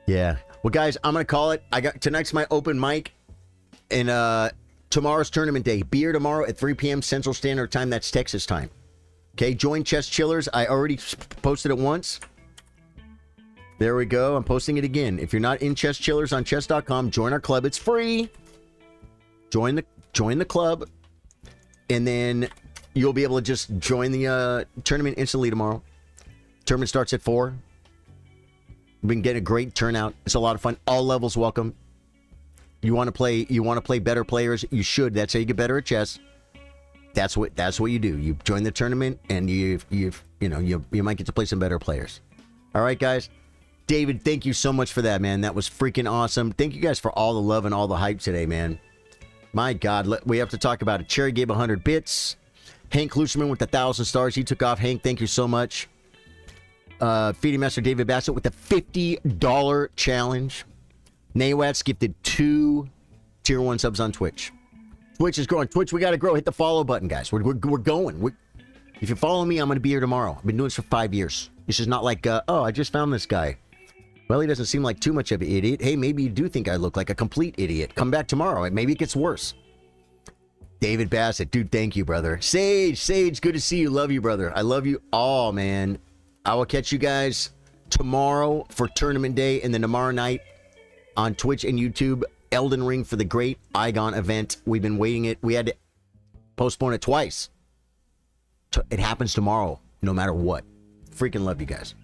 Yeah. Well, guys, I'm going to call it. Tonight's my open mic. And tomorrow's tournament day. Be here tomorrow at 3 p.m. Central Standard Time. That's Texas time. Okay, join Chess Chillers. I already posted it once. There we go. I'm posting it again. If you're not in Chess Chillers on chess.com, join our club. It's free. Join the club. And then you'll be able to just join the tournament instantly tomorrow. Tournament starts at 4. We've been getting a great turnout. It's a lot of fun. All levels welcome. You want to play better players, you should. That's how you get better at chess. That's what you do. You join the tournament and you might get to play some better players. All right, guys. David, thank you so much for that, man. That was freaking awesome. Thank you guys for all the love and all the hype today, man. My God, we have to talk about it. Cherry gave 100 bits. Hank Klusherman with 1,000 stars. He took off. Hank, thank you so much. Feeding Master David Bassett with the $50 challenge. Nawats gifted 2 tier 1 subs on Twitch. Twitch is growing. Twitch, we got to grow. Hit the follow button, guys. We're going. If you follow me, I'm going to be here tomorrow. I've been doing this for 5 years. This is not like, I just found this guy. Well, he doesn't seem like too much of an idiot. Hey, maybe you do think I look like a complete idiot. Come back tomorrow. Maybe it gets worse. David Bassett. Dude, thank you, brother. Sage, good to see you. Love you, brother. I love you all, man. I will catch you guys tomorrow for tournament day, and then tomorrow night on Twitch and YouTube, Elden Ring for the great Igon event. We've been waiting it. We had to postpone it twice. It happens tomorrow, no matter what. Freaking love you guys.